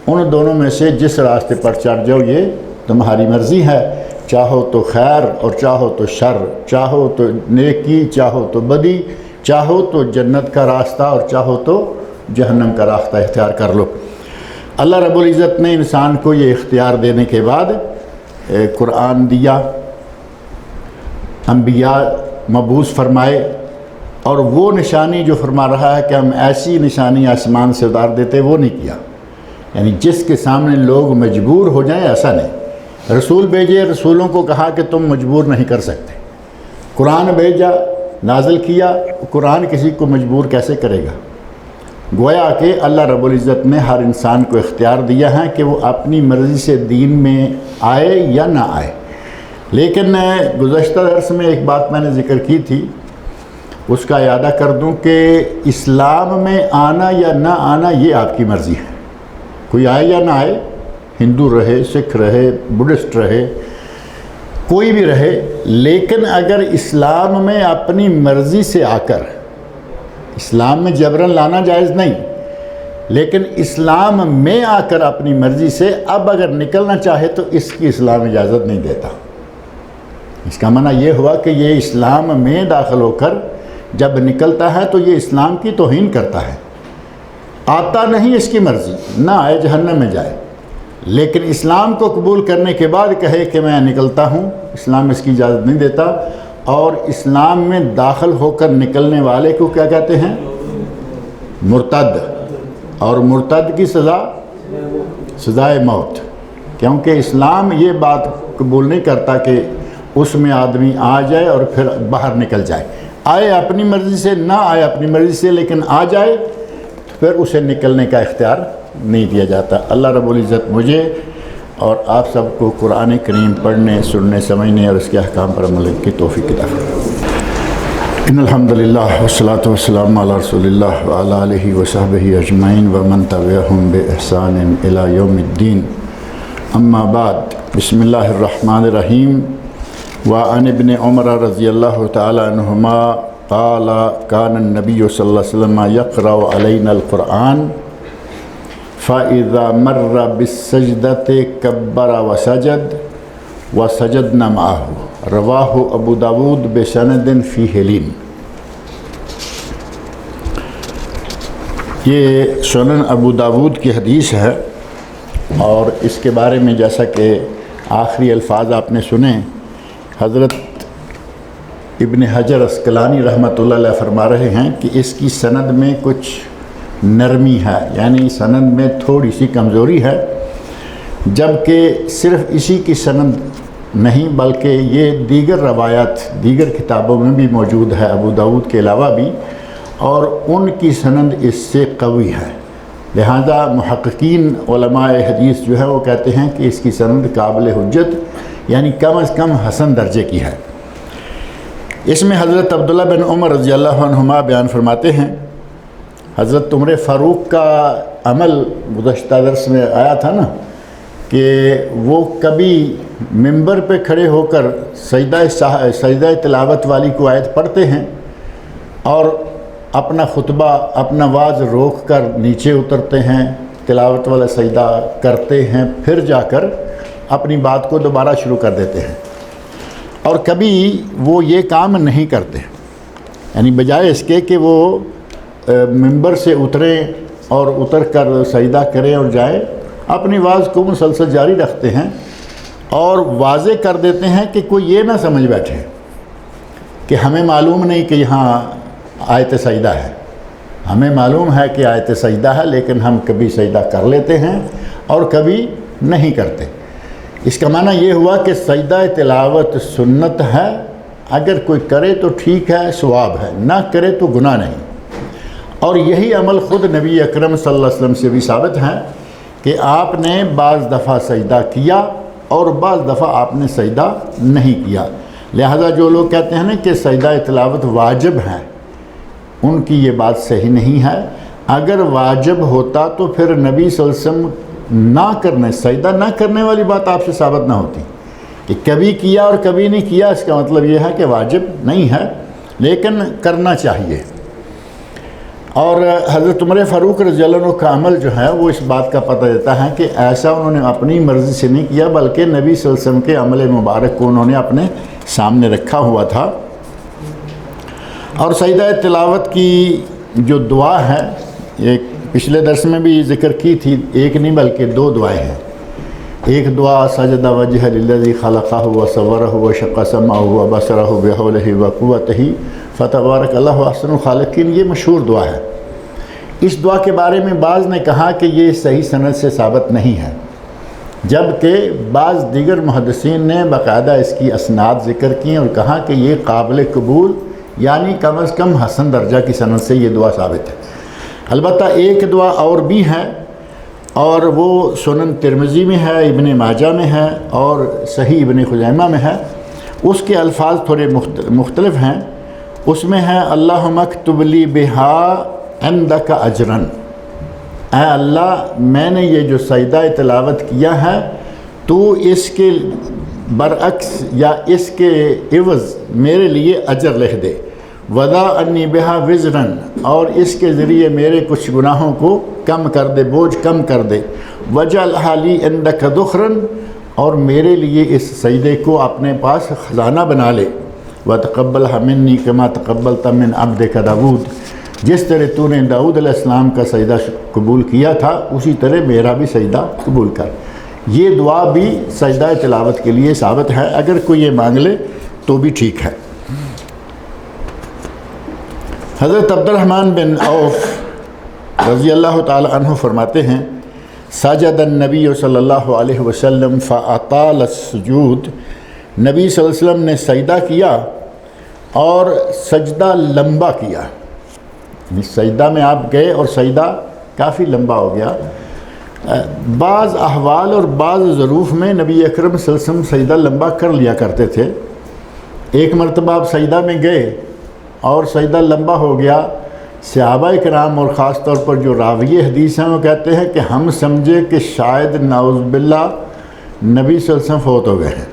ان دونوں میں سے جس راستے پر چڑھ جاؤ یہ تمہاری مرضی ہے. چاہو تو خیر اور چاہو تو شر، چاہو تو نیکی چاہو تو بدی، چاہو تو جنت کا راستہ اور چاہو تو جہنم کا راستہ اختیار کر لو. اللہ رب العزت نے انسان کو یہ اختیار دینے کے بعد قرآن دیا، انبیاء مبعوث فرمائے، اور وہ نشانی جو فرما رہا ہے کہ ہم ایسی نشانی آسمان سے اتار دیتے وہ نہیں کیا. یعنی جس کے سامنے لوگ مجبور ہو جائیں ایسا نہیں. رسول بھیجے، رسولوں کو کہا کہ تم مجبور نہیں کر سکتے. قرآن بھیجا، نازل کیا، قرآن کسی کو مجبور کیسے کرے گا؟ گویا کہ اللہ رب العزت نے ہر انسان کو اختیار دیا ہے کہ وہ اپنی مرضی سے دین میں آئے یا نہ آئے. لیکن گزشتہ درس میں ایک بات میں نے ذکر کی تھی، اس کا اعادہ کر دوں کہ اسلام میں آنا یا نہ آنا یہ آپ کی مرضی ہے. کوئی آئے یا نہ آئے، ہندو رہے، سکھ رہے، بدھسٹ رہے، کوئی بھی رہے، لیکن اگر اسلام میں اپنی مرضی سے آ کر، اسلام میں جبرن لانا جائز نہیں، لیکن اسلام میں آ کر اپنی مرضی سے اب اگر نکلنا چاہے تو اس کی اسلام اجازت نہیں دیتا. اس کا معنی یہ ہوا کہ یہ اسلام میں داخل ہو کر جب نکلتا ہے تو یہ اسلام کی توہین کرتا ہے. آتا نہیں اس کی مرضی، نہ آئے جہنم میں جائے. لیکن اسلام کو قبول کرنے کے بعد کہے کہ میں نکلتا ہوں، اسلام اس کی اجازت نہیں دیتا. اور اسلام میں داخل ہو کر نکلنے والے کو کیا کہتے ہیں؟ مرتد. اور مرتد کی سزائے موت. کیونکہ اسلام یہ بات قبول نہیں کرتا کہ اس میں آدمی آ جائے اور پھر باہر نکل جائے. آئے اپنی مرضی سے، نہ آئے اپنی مرضی سے، لیکن آ جائے پھر اسے نکلنے کا اختیار نہیں دیا جاتا. اللہ رب العزت مجھے اور آپ سب کو قرآن کریم پڑھنے، سننے، سمجھنے اور اس کے احکام پر عمل کی توفیق عطا فرمائے. ان الحمدللہ والصلاۃ والسلام علی رسول اللہ وعلی آلہ وصحبہ اجمعین ومن تبعہم بإحسان الی یوم الدین. اما بعد، بسم اللہ الرحمن الرحیم. وعن ابن عمر رضی اللہ تعالی عنہما قال کان النبی صلی اللہ علیہ وسلم یقرأ علینا القرآن فَإِذَا مَرَّ بِالسَّجْدَةِ كَبَّرَ وَسَجَدَ وَسَجَدْنَا مَعَهُ. رواہ ابو داود بسند فیہ لین. یہ سنن ابو داود کی حدیث ہے، اور اس کے بارے میں جیسا کہ آخری الفاظ آپ نے سنے، حضرت ابن حجر عسقلانی رحمۃ اللہ علیہ فرما رہے ہیں کہ اس کی سند میں کچھ نرمی ہے، یعنی سند میں تھوڑی سی کمزوری ہے. جبکہ صرف اسی کی سند نہیں بلکہ یہ دیگر روایات دیگر کتابوں میں بھی موجود ہے، ابو داود کے علاوہ بھی، اور ان کی سند اس سے قوی ہے. لہذا محققین علماء حدیث جو ہے وہ کہتے ہیں کہ اس کی سند قابل حجت، یعنی کم از کم حسن درجے کی ہے. اس میں حضرت عبداللہ بن عمر رضی اللہ عنہما بیان فرماتے ہیں، حضرت عمر فاروق کا عمل گزشتہ درس میں آیا تھا نا، کہ وہ کبھی ممبر پہ کھڑے ہو کر سجدہ تلاوت والی کو آیت پڑھتے ہیں اور اپنا خطبہ، اپنا واعظ روک کر نیچے اترتے ہیں، تلاوت والا سجدہ کرتے ہیں، پھر جا کر اپنی بات کو دوبارہ شروع کر دیتے ہیں. اور کبھی وہ یہ کام نہیں کرتے، یعنی بجائے اس کے کہ وہ ممبر سے اتریں اور اتر کر سجدہ کریں اور جائیں، اپنی واعظ کو مسلسل جاری رکھتے ہیں اور واضح کر دیتے ہیں کہ کوئی یہ نہ سمجھ بیٹھے کہ ہمیں معلوم نہیں کہ یہاں آیت سجدہ ہے. ہمیں معلوم ہے کہ آیت سجدہ ہے، لیکن ہم کبھی سجدہ کر لیتے ہیں اور کبھی نہیں کرتے۔ اس کا معنی یہ ہوا کہ سجدہ تلاوت سنت ہے، اگر کوئی کرے تو ٹھیک ہے، ثواب ہے، نہ کرے تو گناہ نہیں۔ اور یہی عمل خود نبی اکرم صلی اللہ علیہ وسلم سے بھی ثابت ہے کہ آپ نے بعض دفعہ سجدہ کیا اور بعض دفعہ آپ نے سجدہ نہیں کیا۔ لہذا جو لوگ کہتے ہیں نا کہ سجدہ تلاوت واجب ہے، ان کی یہ بات صحیح نہیں ہے۔ اگر واجب ہوتا تو پھر نبی صلی اللہ علیہ وسلم نہ کرنے، سجدہ نہ کرنے والی بات آپ سے ثابت نہ ہوتی کہ کبھی کیا اور کبھی نہیں کیا۔ اس کا مطلب یہ ہے کہ واجب نہیں ہے لیکن کرنا چاہیے۔ اور حضرت عمر فاروق رضی اللہ عنہ کا عمل جو ہے وہ اس بات کا پتہ دیتا ہے کہ ایسا انہوں نے اپنی مرضی سے نہیں کیا، بلکہ نبی صلی اللہ علیہ وسلم کے عمل مبارک کو انہوں نے اپنے سامنے رکھا ہوا تھا۔ اور سجدہ تلاوت کی جو دعا ہے، ایک پچھلے درس میں بھی ذکر کی تھی، ایک نہیں بلکہ دو دعائیں ہیں۔ ایک دعا سجدہ وجہ للذی خلقہ وصورہ وشق سمعہ وبصرہ بحولہ وقوتہ فتبارک اللہ احسن الخالقین، یہ مشہور دعا ہے۔ اس دعا کے بارے میں بعض نے کہا کہ یہ صحیح سند سے ثابت نہیں ہے، جبکہ بعض دیگر محدثین نے باقاعدہ اس کی اسناد ذکر کی اور کہا کہ یہ قابل قبول، یعنی کم از کم حسن درجہ کی سند سے یہ دعا ثابت ہے۔ البتہ ایک دعا اور بھی ہے، اور وہ سنن ترمذی میں ہے، ابن ماجہ میں ہے اور صحیح ابن خزیمہ میں ہے۔ اس کے الفاظ تھوڑے مختلف ہیں۔ اس میں ہے اللہم اکتب لی بہا عندک اجرن، اے اللہ میں نے یہ جو سجدہ تلاوت کیا ہے تو اس کے برعکس یا اس کے عوض میرے لیے اجر لکھ دے، وضع انی بہا وزرن، اور اس کے ذریعے میرے کچھ گناہوں کو کم کر دے، بوجھ کم کر دے، وجعلھا لی عندک ذخرن، اور میرے لیے اس سجدے کو اپنے پاس خزانہ بنا لے، وتقبلھا منی کما تقبلت من عبدک داؤد، جس طرح تو نے داؤد علیہ السلام کا سجدہ قبول کیا تھا اسی طرح میرا بھی سجدہ قبول کر۔ یہ دعا بھی سجدہ تلاوت کے لیے ثابت ہے، اگر کوئی یہ مانگ لے تو بھی ٹھیک ہے۔ حضرت عبد الرحمن بن عوف رضی اللہ تعالی عنہ فرماتے ہیں سجد النبی صلی اللہ علیہ وسلم فاطال السجود، نبی صلی اللہ علیہ وسلم نے سجدہ کیا اور سجدہ لمبا کیا۔ سجدہ میں آپ گئے اور سجدہ کافی لمبا ہو گیا۔ بعض احوال اور بعض ظروف میں نبی اکرم صلی اللہ علیہ وسلم سجدہ لمبا کر لیا کرتے تھے۔ ایک مرتبہ آپ سجدہ میں گئے اور سجدہ لمبا ہو گیا، صحابہ کرام اور خاص طور پر جو راوی حدیث ہیں وہ کہتے ہیں کہ ہم سمجھے کہ شاید نعوذ باللہ نبی صلی اللہ علیہ وسلم فوت ہو گئے ہیں۔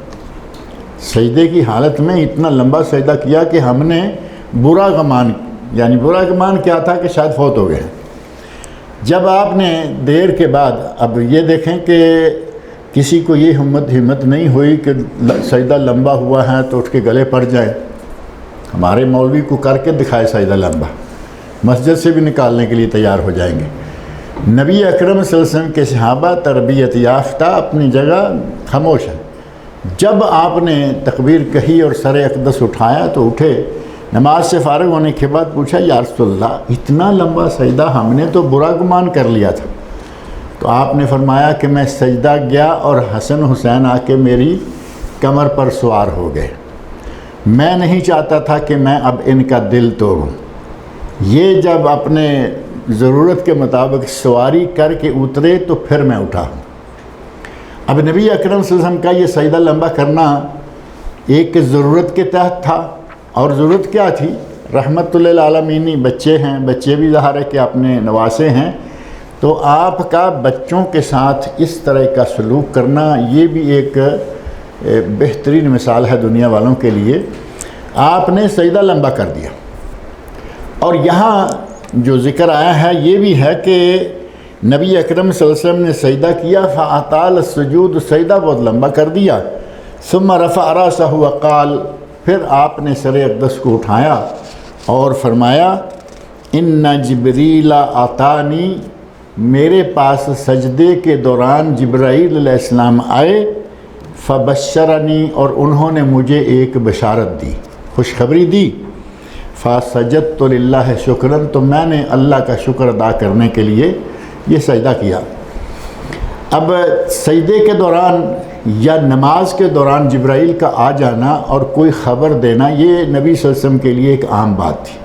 سجدے کی حالت میں اتنا لمبا سجدہ کیا کہ ہم نے برا گمان، یعنی برا گمان کیا تھا کہ شاید فوت ہو گئے ہیں۔ جب آپ نے دیر کے بعد، اب یہ دیکھیں کہ کسی کو یہ ہمت نہیں ہوئی کہ سجدہ لمبا ہوا ہے تو اٹھ کے گلے پڑ جائے۔ ہمارے مولوی کو کر کے دکھائے سجدہ لمبا، مسجد سے بھی نکالنے کے لیے تیار ہو جائیں گے۔ نبی اکرم صلی اللہ علیہ وسلم کے صحابہ تربیت یافتہ اپنی جگہ خاموش ہیں۔ جب آپ نے تکبیر کہی اور سر اقدس اٹھایا تو اٹھے، نماز سے فارغ ہونے کے بعد پوچھا یا رسول اللہ اتنا لمبا سجدہ ہم نے تو برا گمان کر لیا تھا۔ تو آپ نے فرمایا کہ میں سجدہ گیا اور حسن حسین آ کے میری کمر پر سوار ہو گئے، میں نہیں چاہتا تھا کہ میں اب ان کا دل توڑوں۔ یہ جب اپنے ضرورت کے مطابق سواری کر کے اترے تو پھر میں اٹھا۔ اب نبی اکرم صلی اللہ علیہ وسلم کا یہ سجدہ لمبا کرنا ایک ضرورت کے تحت تھا، اور ضرورت کیا تھی؟ رحمت للعالمین، بچے ہیں، بچے بھی ظاہر ہے کہ اپنے نواسے ہیں، تو آپ کا بچوں کے ساتھ اس طرح کا سلوک کرنا یہ بھی ایک بہترین مثال ہے دنیا والوں کے لیے۔ آپ نے سجدہ لمبا کر دیا، اور یہاں جو ذکر آیا ہے یہ بھی ہے کہ نبی اکرم صلی اللہ علیہ وسلم نے سجدہ کیا، فاطال السجود، سجدہ بہت لمبا کر دیا، ثم رفع راسہ وقال، پھر آپ نے سر اقدس کو اٹھایا اور فرمایا ان جبریل آتانی، میرے پاس سجدے کے دوران جبرائیل علیہ السلام آئے، فبشرنی، اور انہوں نے مجھے ایک بشارت دی، خوشخبری دی، فَسَجَدْتُ لِلَّهِ شُكْرًا، تو میں نے اللہ کا شکر ادا کرنے کے لیے یہ سجدہ کیا۔ اب سجدے کے دوران یا نماز کے دوران جبرائیل کا آ جانا اور کوئی خبر دینا، یہ نبی صلی اللہ علیہ وسلم کے لیے ایک عام بات تھی۔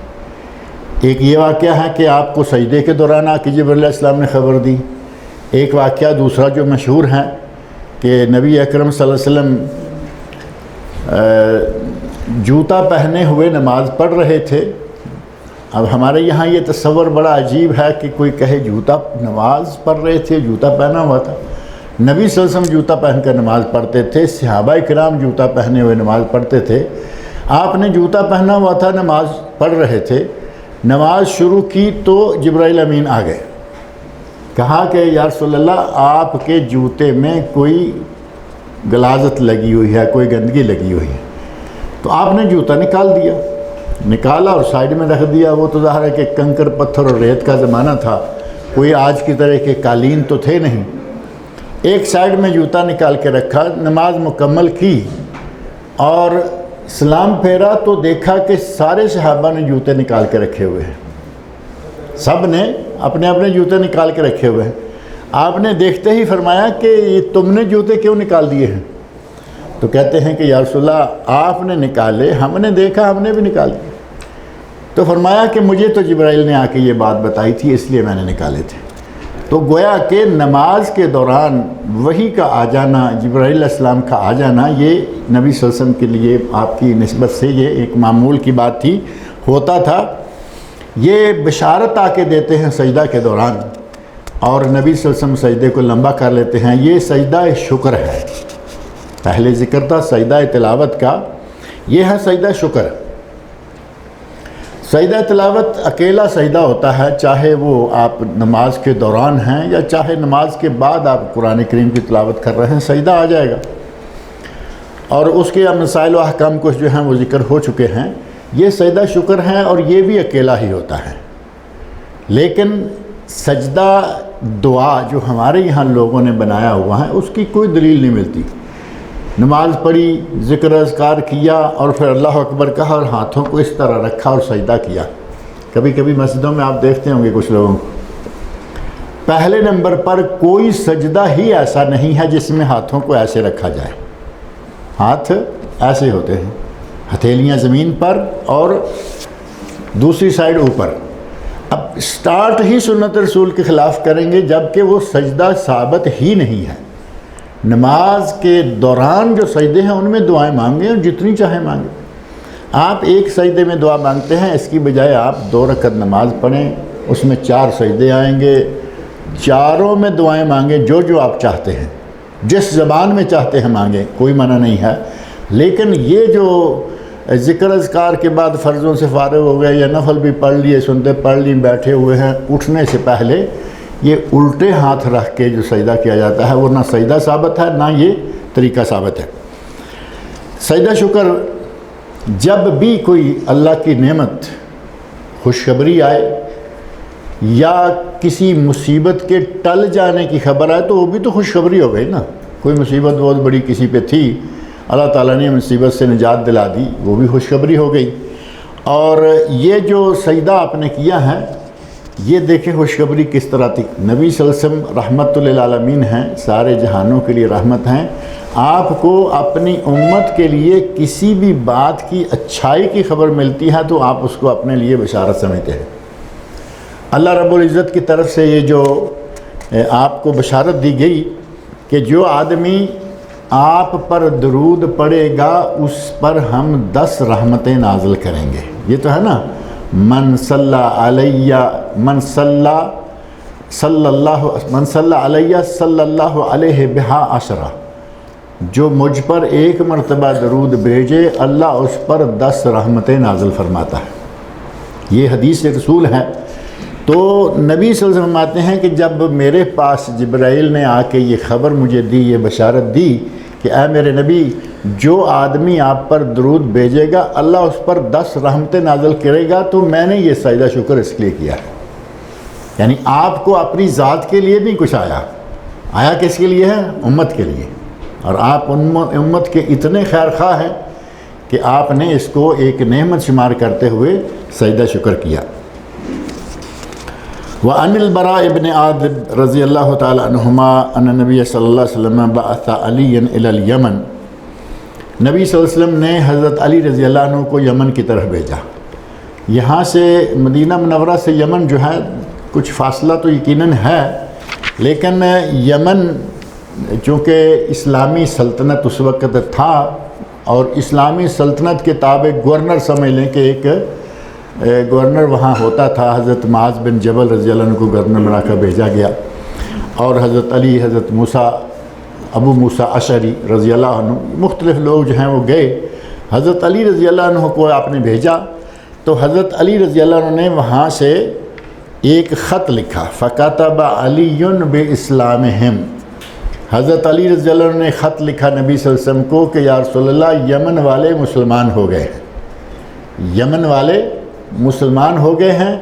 ایک یہ واقعہ ہے کہ آپ کو سجدے کے دوران آ کے جبرائیل علیہ السلام نے خبر دی۔ ایک واقعہ دوسرا جو مشہور ہے کہ نبی اکرم صلی اللہ علیہ وسلم جوتا پہنے ہوئے نماز پڑھ رہے تھے۔ اب ہمارے یہاں یہ تصور بڑا عجیب ہے کہ کوئی کہے جوتا نماز پڑھ رہے تھے، جوتا پہنا ہوا تھا۔ نبی صلی اللہ علیہ وسلم جوتا پہن کر نماز پڑھتے تھے، صحابہ کرام جوتا پہنے ہوئے نماز پڑھتے تھے۔ آپ نے جوتا پہنا ہوا تھا، نماز پڑھ رہے تھے، نماز شروع کی تو جبرائیل امین آ گئے، کہا کہ یا رسول اللہ آپ کے جوتے میں کوئی غلاظت لگی ہوئی ہے، کوئی گندگی لگی ہوئی ہے۔ تو آپ نے جوتا نکالا اور سائیڈ میں رکھ دیا۔ وہ تو ظاہر ہے کہ کنکر پتھر اور ریت کا زمانہ تھا، کوئی آج کی طرح کے قالین تو تھے نہیں۔ ایک سائیڈ میں جوتا نکال کے رکھا، نماز مکمل کی اور سلام پھیرا تو دیکھا کہ سارے صحابہ نے جوتے نکال کے رکھے ہوئے ہیں، سب نے اپنے اپنے جوتے نکال کے رکھے ہوئے ہیں۔ آپ نے دیکھتے ہی فرمایا کہ یہ تم نے جوتے کیوں نکال دیے ہیں؟ تو کہتے ہیں کہ یا رسول اللہ آپ نے نکالے، ہم نے دیکھا، ہم نے بھی نکال دیے۔ تو فرمایا کہ مجھے تو جبرائیل نے آ کے یہ بات بتائی تھی، اس لیے میں نے نکالے تھے۔ تو گویا کہ نماز کے دوران وحی کا آ جانا، جبرائیل علیہ السلام کا آ جانا، یہ نبی صلی اللہ علیہ وسلم کے لیے آپ کی نسبت سے یہ ایک معمول کی بات تھی، ہوتا تھا۔ یہ بشارت آ کے دیتے ہیں سجدہ کے دوران، اور نبی صلی اللہ علیہ وسلم سجدے کو لمبا کر لیتے ہیں۔ یہ سجدہ شکر ہے، پہلے ذکر تھا سجدہ تلاوت کا، یہ ہے سجدہ شکر۔ سجدہ تلاوت اکیلا سجدہ ہوتا ہے، چاہے وہ آپ نماز کے دوران ہیں یا چاہے نماز کے بعد آپ قرآن کریم کی تلاوت کر رہے ہیں، سجدہ آ جائے گا۔ اور اس کے مسائل و احکام کچھ جو ہیں وہ ذکر ہو چکے ہیں۔ یہ سجدہ شکر ہے اور یہ بھی اکیلا ہی ہوتا ہے۔ لیکن سجدہ دعا جو ہمارے یہاں لوگوں نے بنایا ہوا ہے، اس کی کوئی دلیل نہیں ملتی۔ نماز پڑھی، ذکر اذکار کیا اور پھر اللہ اکبر کہا اور ہاتھوں کو اس طرح رکھا اور سجدہ کیا۔ کبھی کبھی مسجدوں میں آپ دیکھتے ہوں گے کچھ لوگوں کو، پہلے نمبر پر کوئی سجدہ ہی ایسا نہیں ہے جس میں ہاتھوں کو ایسے رکھا جائے۔ ہاتھ ایسے ہوتے ہیں، ہتھیلیاں زمین پر اور دوسری سائیڈ اوپر۔ اب سٹارٹ ہی سنت رسول کے خلاف کریں گے جبکہ وہ سجدہ ثابت ہی نہیں ہے۔ نماز کے دوران جو سجدے ہیں ان میں دعائیں مانگیں اور جتنی چاہیں مانگیں۔ آپ ایک سجدے میں دعا مانگتے ہیں، اس کی بجائے آپ 2 رکعت نماز پڑھیں، اس میں 4 سجدے آئیں گے، چاروں میں دعائیں مانگیں جو آپ چاہتے ہیں، جس زبان میں چاہتے ہیں مانگیں، کوئی منع نہیں ہے۔ لیکن یہ جو ذکر اذکار کے بعد فرضوں سے فارغ ہو گئے یا نفل بھی پڑھ لیے، سنتے پڑھ لی، بیٹھے ہوئے ہیں، اٹھنے سے پہلے یہ الٹے ہاتھ رکھ کے جو سجدہ کیا جاتا ہے وہ نہ سجدہ ثابت ہے نہ یہ طریقہ ثابت ہے۔ سجدہ شکر جب بھی کوئی اللہ کی نعمت، خوشخبری آئے یا کسی مصیبت کے ٹل جانے کی خبر آئے تو وہ بھی تو خوشخبری ہو گئی نا۔ کوئی مصیبت بہت بڑی کسی پہ تھی، اللہ تعالیٰ نے مصیبت سے نجات دلا دی، وہ بھی خوشخبری ہو گئی۔ اور یہ جو سجدہ آپ نے کیا ہے، یہ دیکھیں خوشخبری کس طرح تھی۔ نبی صلی اللہ علیہ وسلم رحمت للعالمین ہیں، سارے جہانوں کے لیے رحمت ہیں۔ آپ کو اپنی امت کے لیے کسی بھی بات کی اچھائی کی خبر ملتی ہے تو آپ اس کو اپنے لیے بشارت سمجھتے ہیں۔ اللہ رب العزت کی طرف سے یہ جو آپ کو بشارت دی گئی کہ جو آدمی آپ پر درود پڑے گا اس پر ہم 10 رحمتیں نازل کریں گے۔ یہ تو ہے نا، من صلی علیہ صلی اللہ علیہ بہا عشرہ، جو مجھ پر 1 مرتبہ درود بھیجے اللہ اس پر 10 رحمتیں نازل فرماتا ہے۔ یہ حدیث رسول ہے۔ تو نبی صلی اللہ علیہ وسلم فرماتے ہیں کہ جب میرے پاس جبرائیل نے آ کے یہ خبر مجھے دی، یہ بشارت دی کہ اے میرے نبی، جو آدمی آپ پر درود بھیجے گا اللہ اس پر 10 رحمتیں نازل کرے گا، تو میں نے یہ سجدہ شکر اس لیے کیا ہے۔ یعنی آپ کو اپنی ذات کے لیے نہیں کچھ آیا کس کے لیے ہے؟ امت کے لیے۔ اور آپ امت کے اتنے خیر خواہ ہیں کہ آپ نے اس کو ایک نعمت شمار کرتے ہوئے سجدہ شکر کیا۔ وعن البراء ابن عازب رضی اللہ تعالی عنہما ان نبی صلی اللہ علیہ وسلم بعث علی الی الیمن، نبی صلی اللہ علیہ وسلم نے حضرت علی رضی اللہ عنہ کو یمن کی طرف بھیجا۔ یہاں سے مدینہ منورہ سے یمن جو ہے کچھ فاصلہ تو یقیناً ہے، لیکن یمن چونکہ اسلامی سلطنت اس وقت تھا، اور اسلامی سلطنت کے تابع گورنر سمجھ لیں کہ ایک گورنر وہاں ہوتا تھا، حضرت معاذ بن جبل رضی اللہ عنہ کو گورنر بنا کر بھیجا گیا، اور حضرت علی، حضرت موسیٰ، ابو موسیٰ اشعری رضی اللہ عنہ، مختلف لوگ جو ہیں وہ گئے۔ حضرت علی رضی اللہ عنہ کو آپ نے بھیجا تو حضرت علی رضی اللہ عنہ نے وہاں سے ایک خط لکھا، فَكَتَبَ عَلِيٌّ بِإِسْلَامِهِمْ، حضرت علی رضی اللہ عنہ نے خط لکھا نبی صلی اللہ علیہ وسلم کو کہ یا رسول اللہ یمن والے مسلمان ہو گئے ہیں، یمن والے مسلمان ہو گئے ہیں۔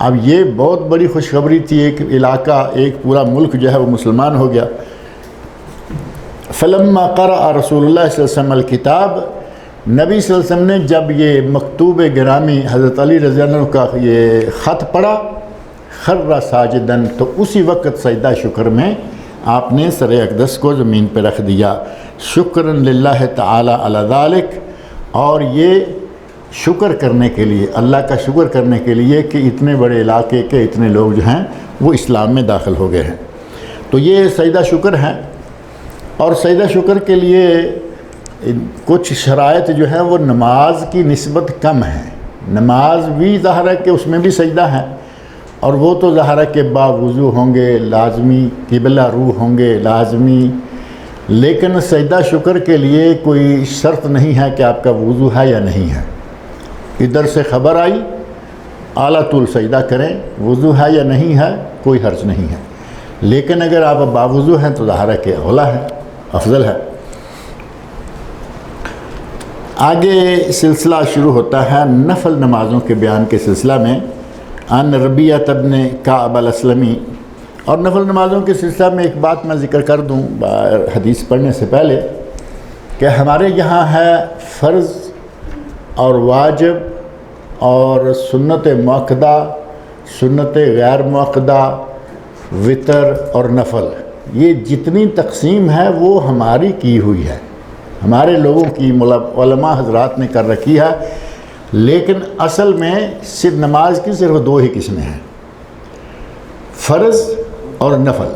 اب یہ بہت بڑی خوشخبری تھی، ایک علاقہ، ایک پورا ملک جو ہے وہ مسلمان ہو گیا۔ فلما قرأ رسول اللہ صلی اللہ علیہ وسلم الکتاب، نبی صلی اللہ علیہ وسلم نے جب یہ مکتوب گرامی حضرت علی رضی اللہ عنہ کا یہ خط پڑھا، خر ساجدن، تو اسی وقت سجدہ شکر میں آپ نے سر اقدس کو زمین پہ رکھ دیا، شکرا للہ تعالی علی ذالک، اور یہ شکر کرنے کے لیے، اللہ کا شکر کرنے کے لیے کہ اتنے بڑے علاقے کے اتنے لوگ جو ہیں وہ اسلام میں داخل ہو گئے ہیں۔ تو یہ سجدہ شکر ہے، اور سجدہ شکر کے لیے کچھ شرائط جو ہیں وہ نماز کی نسبت کم ہیں۔ نماز بھی ظاہر ہے کہ اس میں بھی سجدہ ہے، اور وہ تو ظاہر ہے کہ باوضو ہوں گے، لازمی قبلہ رو ہوں گے لازمی، لیکن سجدہ شکر کے لیے کوئی شرط نہیں ہے کہ آپ کا وضو ہے یا نہیں ہے۔ ادھر سے خبر آئی اعلیٰ طول سجدہ کریں، وضو ہے یا نہیں ہے کوئی حرج نہیں ہے، لیکن اگر آپ باوضو ہیں تو ظاہر ہے کہ اولا ہے، افضل ہے۔ آگے سلسلہ شروع ہوتا ہے نفل نمازوں کے بیان کے سلسلہ میں، ان ربیعہ بن کعب الاسلمی، اور نفل نمازوں کے سلسلہ میں ایک بات میں ذکر کر دوں حدیث پڑھنے سے پہلے، کہ ہمارے یہاں ہے فرض اور واجب اور سنت مؤکدہ، سنت غیر مؤکدہ، وطر اور نفل، یہ جتنی تقسیم ہے وہ ہماری کی ہوئی ہے، ہمارے لوگوں کی علماء حضرات نے کر رکھی ہے، لیکن اصل میں صرف نماز کی صرف دو ہی قسمیں ہیں، فرض اور نفل،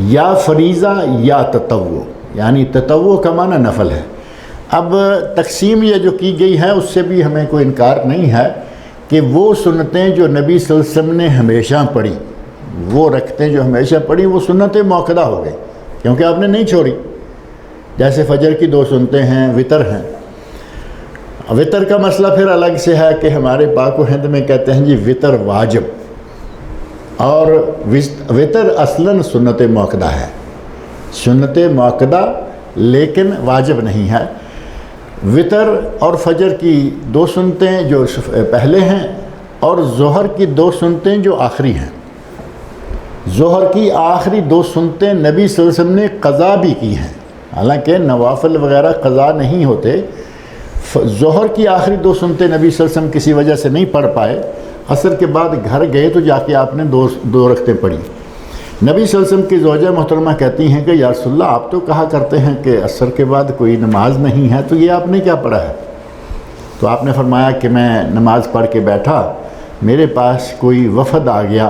یا فریضہ یا تطوع، یعنی تطوع کا معنی نفل ہے۔ اب تقسیم یہ جو کی گئی ہے اس سے بھی ہمیں کوئی انکار نہیں ہے کہ وہ سنتیں جو نبی صلی اللہ علیہ وسلم نے ہمیشہ پڑھی، وہ رکھتے جو ہمیشہ پڑھی، وہ سنتیں مؤکدہ ہو گئی کیونکہ آپ نے نہیں چھوڑی، جیسے فجر کی 2 سنتیں ہیں، وطر ہیں۔ وطر کا مسئلہ پھر الگ سے ہے کہ ہمارے پاک و ہند میں کہتے ہیں جی وطر واجب، اور وطر اصلاً سنت مؤکدہ ہے، سنت مؤکدہ لیکن واجب نہیں ہے۔ وطر اور فجر کی 2 سنتیں جو پہلے ہیں، اور ظہر کی 2 سنتیں جو آخری ہیں۔ ظہر کی آخری 2 سنتیں نبی صلی اللہ علیہ وسلم نے قضا بھی کی ہیں، حالانکہ نوافل وغیرہ قضا نہیں ہوتے۔ ظہر کی آخری 2 سنتیں نبی صلی اللہ علیہ وسلم کسی وجہ سے نہیں پڑھ پائے، عصر کے بعد گھر گئے تو جا کے آپ نے 2 رکعتیں پڑھی۔ نبی صلی اللہ علیہ وسلم کی زوجہ محترمہ کہتی ہیں کہ یا رسول اللہ آپ تو کہا کرتے ہیں کہ عصر کے بعد کوئی نماز نہیں ہے، تو یہ آپ نے کیا پڑھا ہے؟ تو آپ نے فرمایا کہ میں نماز پڑھ کے بیٹھا، میرے پاس کوئی وفد آ گیا،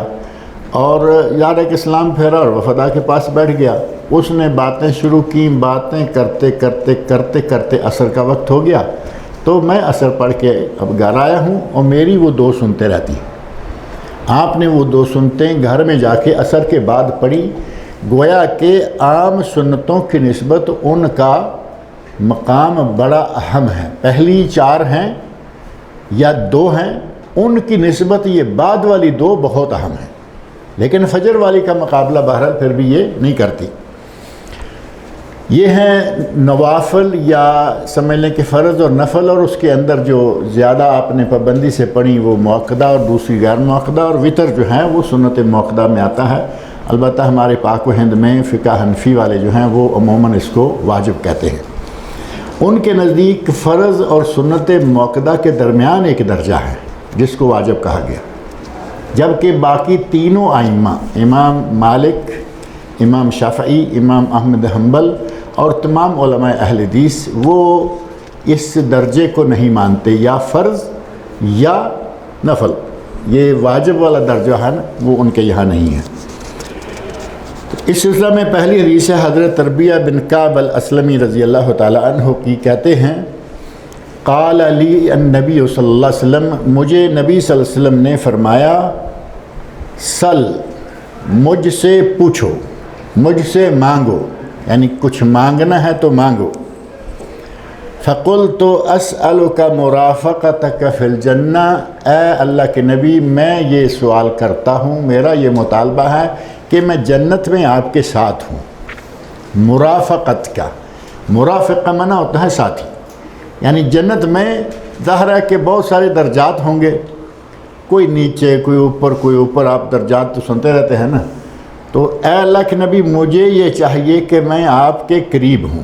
اور یار ایک اسلام پھیرا اور وفد آ کے پاس بیٹھ گیا، اس نے باتیں شروع کی، باتیں کرتے کرتے کرتے کرتے عصر کا وقت ہو گیا، تو میں عصر پڑھ کے اب گھر آیا ہوں، اور میری وہ 2 سنتیں رہتی ہیں۔ آپ نے وہ 2 سنتیں گھر میں جا کے عصر کے بعد پڑھی، گویا کہ عام سنتوں کی نسبت ان کا مقام بڑا اہم ہے، پہلی 4 ہیں یا 2 ہیں، ان کی نسبت یہ بعد والی 2 بہت اہم ہیں، لیکن فجر والی کا مقابلہ بہرحال پھر بھی یہ نہیں کرتی۔ یہ ہیں نوافل، یا سمجھ لیں کہ فرض اور نفل، اور اس کے اندر جو زیادہ آپ نے پابندی سے پڑھی وہ مؤکدہ اور دوسری غیر مؤکدہ، اور وطر جو ہیں وہ سنت مؤکدہ میں آتا ہے۔ البتہ ہمارے پاک و ہند میں فقہ حنفی والے جو ہیں وہ عموماً اس کو واجب کہتے ہیں۔ ان کے نزدیک فرض اور سنت موقدہ کے درمیان ایک درجہ ہے جس کو واجب کہا گیا، جبکہ باقی تینوں ائمہ، امام مالک، امام شافعی، امام احمد حنبل اور تمام علماء اہل حدیث وہ اس درجے کو نہیں مانتے، یا فرض یا نفل، یہ واجب والا درجہ ہے نا وہ ان کے یہاں نہیں ہے۔ اس سلسلہ میں پہلی حدیث ہے حضرت ربیعہ بن کعب الاسلمی رضی اللہ تعالی عنہ کی، کہتے ہیں قال لی النبی صلی اللہ علیہ وسلم، مجھے نبی صلی اللہ علیہ وسلم نے فرمایا سل، مجھ سے پوچھو، مجھ سے مانگو، یعنی کچھ مانگنا ہے تو مانگو۔ فقلت اسألک مرافقتک فی الجنہ، اے اللہ کے نبی میں یہ سوال کرتا ہوں، میرا یہ مطالبہ ہے کہ میں جنت میں آپ کے ساتھ ہوں۔ مرافقت کا، مرافق کا معنی ہوتا ہے ساتھی، یعنی جنت میں ظاہر ہے کہ بہت سارے درجات ہوں گے، کوئی نیچے کوئی اوپر، آپ درجات تو سنتے رہتے ہیں نا، تو اے اللہ کے نبی مجھے یہ چاہیے کہ میں آپ کے قریب ہوں،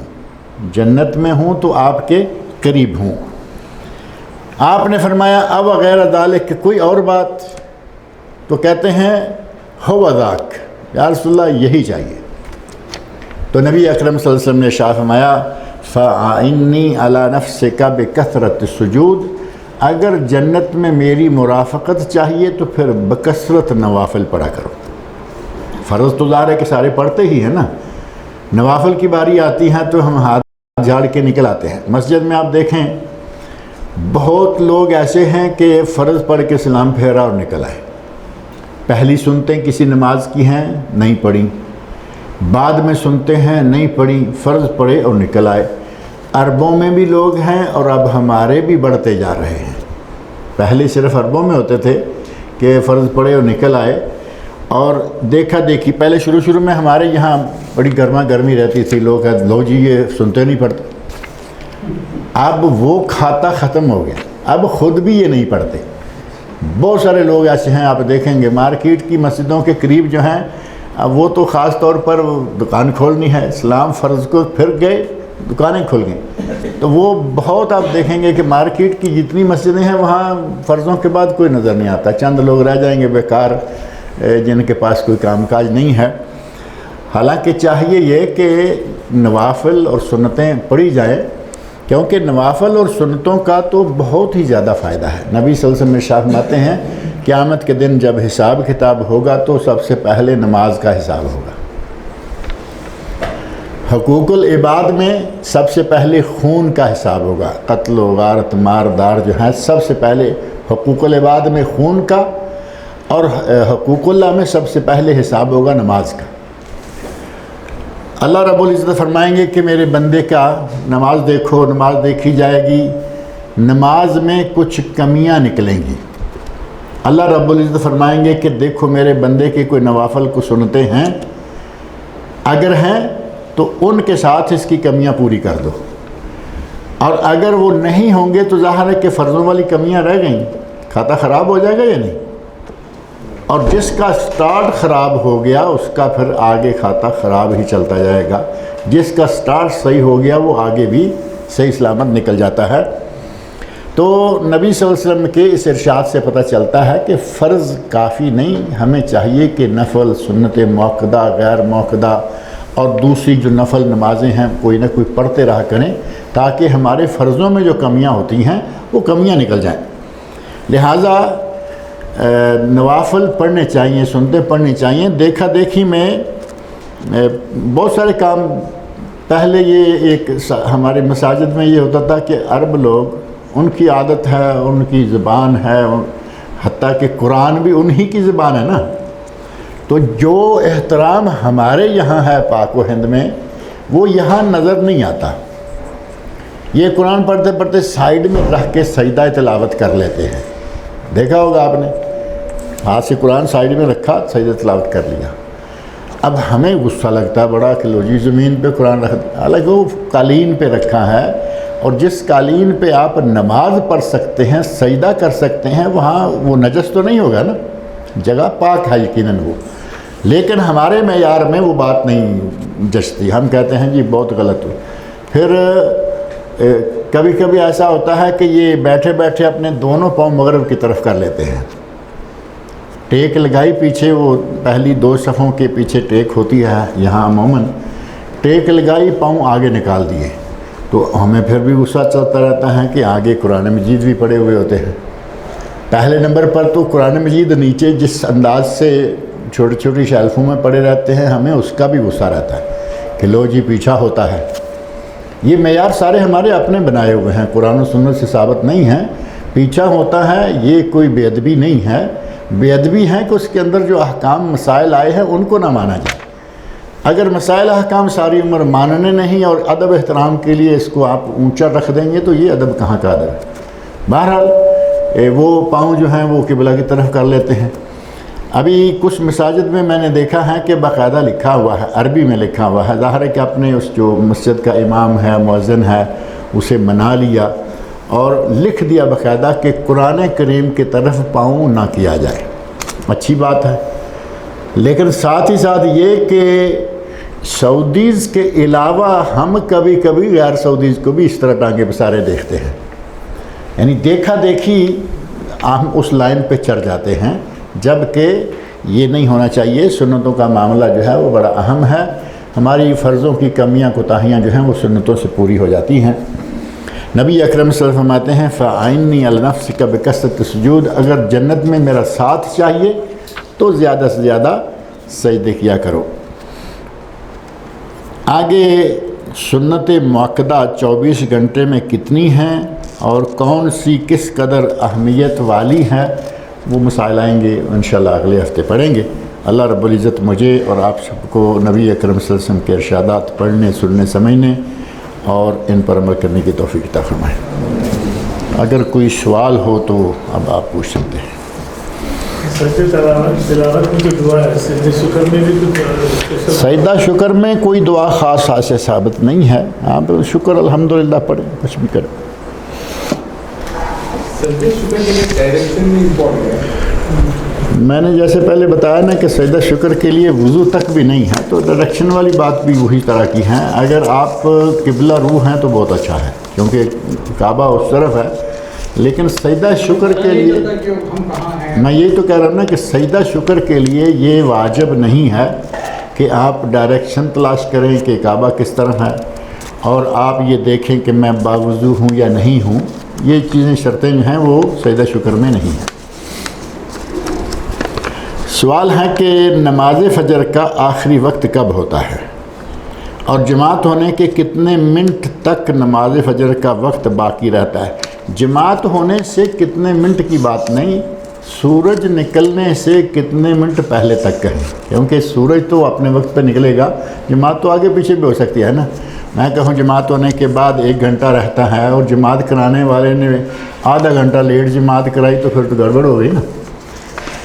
جنت میں ہوں تو آپ کے قریب ہوں۔ آپ نے فرمایا اب غیر ذالک، کوئی اور بات؟ تو کہتے ہیں ہو ذاک، یا رسول اللہ یہی چاہیے۔ تو نبی اکرم صلی اللہ علیہ وسلم نے ارشاد فرمایا فَأَعِنِّي عَلَى نَفْسِكَ بِكَثْرَةِ السُّجُودِ، اگر جنت میں میری مرافقت چاہیے تو پھر بکثرت نوافل پڑھا کرو۔ فرض تو ظاہر ہے کہ سارے پڑھتے ہی ہیں نا، نوافل کی باری آتی ہیں تو ہم ہاتھ جھاڑ کے نکل آتے ہیں۔ مسجد میں آپ دیکھیں بہت لوگ ایسے ہیں کہ فرض پڑھ کے سلام پھیرا اور نکل آئے، پہلی سنتیں کسی نماز کی ہیں نہیں پڑھی، بعد میں سنتے ہیں نہیں پڑھی، فرض پڑھے اور نکل آئے۔ عربوں میں بھی لوگ ہیں اور اب ہمارے بھی بڑھتے جا رہے ہیں، پہلے صرف عربوں میں ہوتے تھے کہ فرض پڑھے اور نکل آئے، اور دیکھا دیکھی پہلے شروع میں ہمارے یہاں بڑی گرما گرمی رہتی تھی، لوگ کہتے لو جی یہ سنتے نہیں پڑھتے، اب وہ کھاتا ختم ہو گیا، اب خود بھی یہ نہیں پڑھتے۔ بہت سارے لوگ ایسے ہیں آپ دیکھیں گے مارکیٹ کی مسجدوں کے قریب جو ہیں، اب وہ تو خاص طور پر دکان کھولنی ہے، اسلام فرض کو پھر گئے دکانیں کھل گئیں، تو وہ بہت آپ دیکھیں گے کہ مارکیٹ کی جتنی مسجدیں ہیں وہاں فرضوں کے بعد کوئی نظر نہیں آتا، چند لوگ رہ جائیں گے بیکار جن کے پاس کوئی کام کاج نہیں ہے۔ حالانکہ چاہیے یہ کہ نوافل اور سنتیں پڑھی جائیں، کیونکہ نوافل اور سنتوں کا تو بہت ہی زیادہ فائدہ ہے۔ نبی صلی اللہ علیہ وسلم ارشاد فرماتے ہیں قیامت کے دن جب حساب کتاب ہوگا تو سب سے پہلے نماز کا حساب ہوگا۔ حقوق العباد میں سب سے پہلے خون کا حساب ہوگا، قتل و غارت مار دار جو ہیں سب سے پہلے حقوق العباد میں خون کا، اور حقوق اللہ میں سب سے پہلے حساب ہوگا نماز کا۔ اللہ رب العزت فرمائیں گے کہ میرے بندے کا نماز دیکھو، نماز دیکھی جائے گی، نماز میں کچھ کمیاں نکلیں گی۔ اللہ رب العزت فرمائیں گے کہ دیکھو میرے بندے کے کوئی نوافل کو سنتے ہیں، اگر ہیں تو ان کے ساتھ اس کی کمیاں پوری کر دو، اور اگر وہ نہیں ہوں گے تو ظاہر ہے کہ فرضوں والی کمیاں رہ گئیں، کھاتا خراب ہو جائے گا یا نہیں؟ اور جس کا سٹارٹ خراب ہو گیا اس کا پھر آگے کھاتا خراب ہی چلتا جائے گا، جس کا سٹارٹ صحیح ہو گیا وہ آگے بھی صحیح سلامت نکل جاتا ہے۔ تو نبی صلی اللہ علیہ وسلم کے اس ارشاد سے پتہ چلتا ہے کہ فرض کافی نہیں، ہمیں چاہیے کہ نفل، سنت موقدہ، غیر موقدہ اور دوسری جو نفل نمازیں ہیں کوئی نہ کوئی پڑھتے رہا کریں، تاکہ ہمارے فرضوں میں جو کمیاں ہوتی ہیں وہ کمیاں نکل جائیں۔ لہٰذا نوافل پڑھنے چاہیے، سنتے پڑھنی چاہیے۔ دیکھا دیکھی میں بہت سارے کام، پہلے یہ ایک ہمارے مساجد میں یہ ہوتا تھا کہ عرب لوگ، ان کی عادت ہے، ان کی زبان ہے، حتیٰ کہ قرآن بھی انہی کی زبان ہے نا، تو جو احترام ہمارے یہاں ہے پاک و ہند میں وہ یہاں نظر نہیں آتا۔ یہ قرآن پڑھتے پڑھتے سائیڈ میں رکھ کے سجدہ تلاوت کر لیتے ہیں، دیکھا ہوگا آپ نے، ہاتھ سے قرآن سائیڈ میں رکھا سجدہ تلاوت کر لیا۔ اب ہمیں غصہ لگتا ہے بڑا کہ لو جی زمین پہ قرآن رکھ، حالانکہ وہ قالین پہ رکھا ہے، اور جس قالین پہ آپ نماز پڑھ سکتے ہیں، سجدہ کر سکتے ہیں، وہاں وہ نجس تو نہیں ہوگا نا، جگہ پاک ہے یقیناً وہ، لیکن ہمارے معیار میں وہ بات نہیں جچتی، ہم کہتے ہیں جی بہت غلط ہو۔ پھر کبھی کبھی ایسا ہوتا ہے کہ یہ بیٹھے بیٹھے اپنے دونوں پاؤں مغرب کی طرف کر لیتے ہیں، ٹیک لگائی پیچھے، وہ پہلی 2 صفوں کے پیچھے ٹیک ہوتی ہے، یہاں عموماً ٹیک لگائی، پاؤں آگے نکال دیے، تو ہمیں پھر بھی غصہ چلتا رہتا ہے کہ آگے قرآن مجید بھی پڑے ہوئے ہوتے ہیں۔ پہلے نمبر پر تو قرآن مجید نیچے جس انداز سے چھوٹی چھوٹی شیلفوں میں پڑے رہتے ہیں، ہمیں اس کا بھی غصہ رہتا ہے کہ لو جی پیچھا ہوتا ہے۔ یہ معیار سارے ہمارے اپنے بنائے ہوئے ہیں، قرآن و سنت سے ثابت نہیں ہیں۔ پیچھا ہوتا ہے یہ کوئی بے ادبی نہیں ہے، بے ادبی ہے کہ اس کے اندر جو احکام مسائل آئے ہیں ان کو نہ مانا جائے۔ اگر مسائل احکام ساری عمر ماننے نہیں اور ادب احترام کے لیے اس کو آپ اونچا رکھ دیں گے تو یہ ادب کہاں کا ادب ہے۔ بہرحال وہ پاؤں جو ہیں وہ قبلہ کی طرف کر لیتے ہیں۔ ابھی کچھ مساجد میں میں نے دیکھا ہے کہ باقاعدہ لکھا ہوا ہے، عربی میں لکھا ہوا ہے، ظاہر ہے کہ اپنے اس جو مسجد کا امام ہے، مؤذن ہے، اسے منا لیا اور لکھ دیا باقاعدہ کہ قرآن کریم کی طرف پاؤں نہ کیا جائے۔ اچھی بات ہے، لیکن ساتھ ہی ساتھ یہ کہ سعودیز کے علاوہ ہم کبھی کبھی غیر سعودیز کو بھی اس طرح ٹانگے پسارے دیکھتے ہیں، یعنی دیکھا دیکھی ہم اس لائن پہ چڑھ جاتے ہیں، جبکہ یہ نہیں ہونا چاہیے۔ سنتوں کا معاملہ جو ہے وہ بڑا اہم ہے، ہماری فرضوں کی کمیاں کوتاہیاں جو ہیں وہ سنتوں سے پوری ہو جاتی ہیں۔ نبی اکرم صلی اللہ علیہ وسلم فرماتے ہیں فَعِنِّي عَلَى نَفْسِكَ بِكَثْرَةِ السُّجُودِ، اگر جنت میں میرا ساتھ چاہیے تو زیادہ سے زیادہ سجدے کیا کرو۔ آگے سنت مؤکدہ 24 گھنٹے میں کتنی ہیں اور کون سی کس قدر اہمیت والی ہے، وہ مسائل آئیں گے انشاءاللہ اگلے ہفتے پڑھیں گے۔ اللہ رب العزت مجھے اور آپ سب کو نبی اکرم صلی اللہ علیہ وسلم کے ارشادات پڑھنے، سننے، سمجھنے اور ان پر عمل کرنے کی توفیق عطا فرمائے۔ اگر کوئی سوال ہو تو اب آپ پوچھ سکتے ہیں۔ سجدہ شکر میں کوئی دعا خاص سے ثابت نہیں ہے، آپ شکر الحمدللہ پڑھیں، کچھ بھی کریں۔ میں نے جیسے پہلے بتایا نا کہ سجدہ شکر کے لیے وضو تک بھی نہیں ہے، تو ڈائریکشن والی بات بھی وہی طرح کی ہے۔ اگر آپ قبلہ رو ہیں تو بہت اچھا ہے، کیونکہ کعبہ اس طرف ہے، لیکن سجدہ شکر کے لیے میں یہی تو کہہ رہا ہوں نا کہ سجدہ شکر کے لیے یہ واجب نہیں ہے کہ آپ ڈائریکشن تلاش کریں کہ کعبہ کس طرف ہے اور آپ یہ دیکھیں کہ میں باوضو ہوں یا نہیں ہوں۔ یہ چیزیں شرطیں جو ہیں وہ سجدہ شکر میں نہیں ہیں۔ سوال ہے کہ نماز فجر کا آخری وقت کب ہوتا ہے اور جماعت ہونے کے کتنے منٹ تک نماز فجر کا وقت باقی رہتا ہے؟ جماعت ہونے سے کتنے منٹ کی بات نہیں، سورج نکلنے سے کتنے منٹ پہلے تک کہیں، کیونکہ سورج تو اپنے وقت پہ نکلے گا، جماعت تو آگے پیچھے بھی ہو سکتی ہے نا۔ میں کہوں جماعت ہونے کے بعد 1 گھنٹہ رہتا ہے اور جماعت کرانے والے نے آدھا گھنٹہ لیٹ جماعت کرائی تو پھر تو گڑبڑ ہو گئی نا۔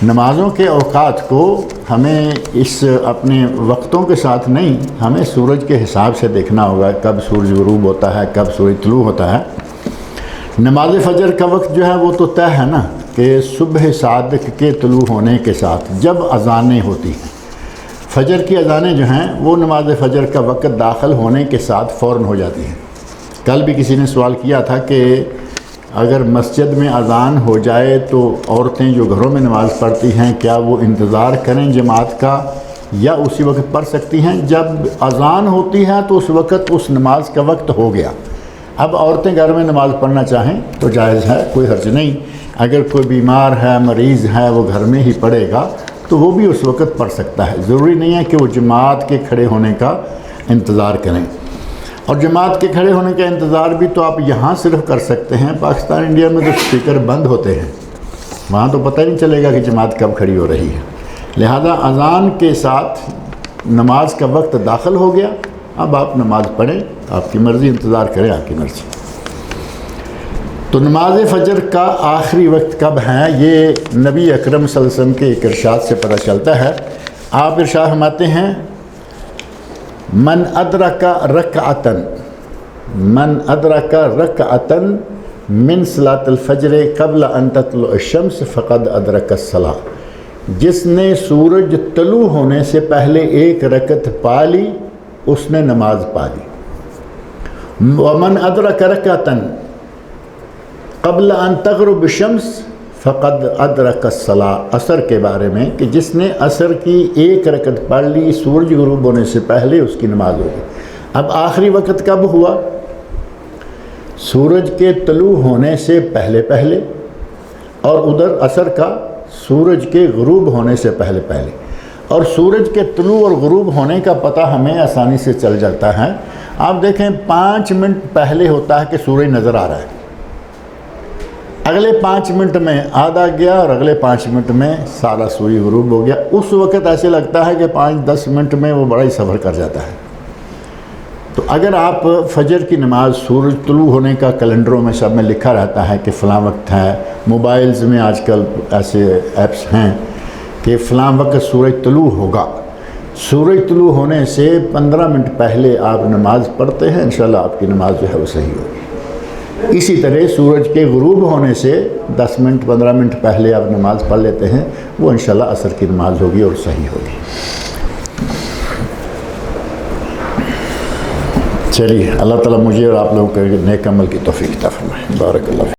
نمازوں کے اوقات کو ہمیں اس اپنے وقتوں کے ساتھ نہیں، ہمیں سورج کے حساب سے دیکھنا ہوگا، کب سورج غروب ہوتا ہے، کب سورج طلوع ہوتا ہے۔ نماز فجر کا وقت جو ہے وہ تو طے ہے نا کہ صبح صادق کے طلوع ہونے کے ساتھ جب اذانیں ہوتی ہیں، فجر کی اذانیں جو ہیں وہ نماز فجر کا وقت داخل ہونے کے ساتھ فوراً ہو جاتی ہیں۔ کل بھی کسی نے سوال کیا تھا کہ اگر مسجد میں اذان ہو جائے تو عورتیں جو گھروں میں نماز پڑھتی ہیں کیا وہ انتظار کریں جماعت کا یا اسی وقت پڑھ سکتی ہیں؟ جب اذان ہوتی ہے تو اس وقت اس نماز کا وقت ہو گیا۔ اب عورتیں گھر میں نماز پڑھنا چاہیں تو جائز ہے، کوئی حرج نہیں۔ اگر کوئی بیمار ہے، مریض ہے، وہ گھر میں ہی پڑھے گا تو وہ بھی اس وقت پڑھ سکتا ہے، ضروری نہیں ہے کہ وہ جماعت کے کھڑے ہونے کا انتظار کریں۔ اور جماعت کے کھڑے ہونے کا انتظار بھی تو آپ یہاں صرف کر سکتے ہیں، پاکستان انڈیا میں تو اسپیکر بند ہوتے ہیں، وہاں تو پتہ نہیں چلے گا کہ جماعت کب کھڑی ہو رہی ہے۔ لہذا اذان کے ساتھ نماز کا وقت داخل ہو گیا، اب آپ نماز پڑھیں، آپ کی مرضی، انتظار کریں آپ کی مرضی۔ تو نماز فجر کا آخری وقت کب ہے یہ نبی اکرم صلی اللہ علیہ وسلم کے ایک ارشاد سے پتہ چلتا ہے۔ آپ ارشاد فرماتے ہیں من ادرک رکعتن من صلاۃ الفجر قبل ان تطلع الشمس فقد ادرک الصلاۃ، جس نے سورج طلوع ہونے سے پہلے 1 رکعت پا لی اس نے نماز پا لی۔ ومن ادرک رکعۃ قبل ان تغرب الشمس فقد ادرک الصلاۃ، عصر کے بارے میں کہ جس نے عصر کی ایک رکعت پڑھ لی سورج غروب ہونے سے پہلے، اس کی نماز ہوگی۔ اب آخری وقت کب ہوا؟ سورج کے طلوع ہونے سے پہلے پہلے، اور ادھر عصر کا سورج کے غروب ہونے سے پہلے پہلے۔ اور سورج کے طلوع اور غروب ہونے کا پتہ ہمیں آسانی سے چل جاتا ہے۔ آپ دیکھیں 5 منٹ پہلے ہوتا ہے کہ سورج نظر آ رہا ہے، اگلے 5 منٹ میں آدھا گیا اور اگلے 5 منٹ میں سارا سورج غروب ہو گیا۔ اس وقت ایسے لگتا ہے کہ 5-10 منٹ میں وہ بڑا ہی سفر کر جاتا ہے۔ تو اگر آپ فجر کی نماز سورج طلوع ہونے کا کیلنڈروں میں سب میں لکھا رہتا ہے کہ فلاں وقت ہے، موبائلز میں آج کل ایسے ایپس ہیں کہ فلاں وقت سورج طلوع ہوگا، سورج طلوع ہونے سے 15 منٹ پہلے آپ نماز پڑھتے ہیں، انشاءاللہ آپ کی نماز جو ہے وہ صحیح ہوگی۔ اسی طرح سورج کے غروب ہونے سے 10 منٹ 15 منٹ پہلے آپ نماز پڑھ لیتے ہیں، وہ انشاءاللہ عصر کی نماز ہوگی اور صحیح ہوگی۔ چلیے، اللہ تعالیٰ مجھے اور آپ لوگوں کے نیک عمل کی توفیق عطا فرمائے۔ بارک اللہ فیک۔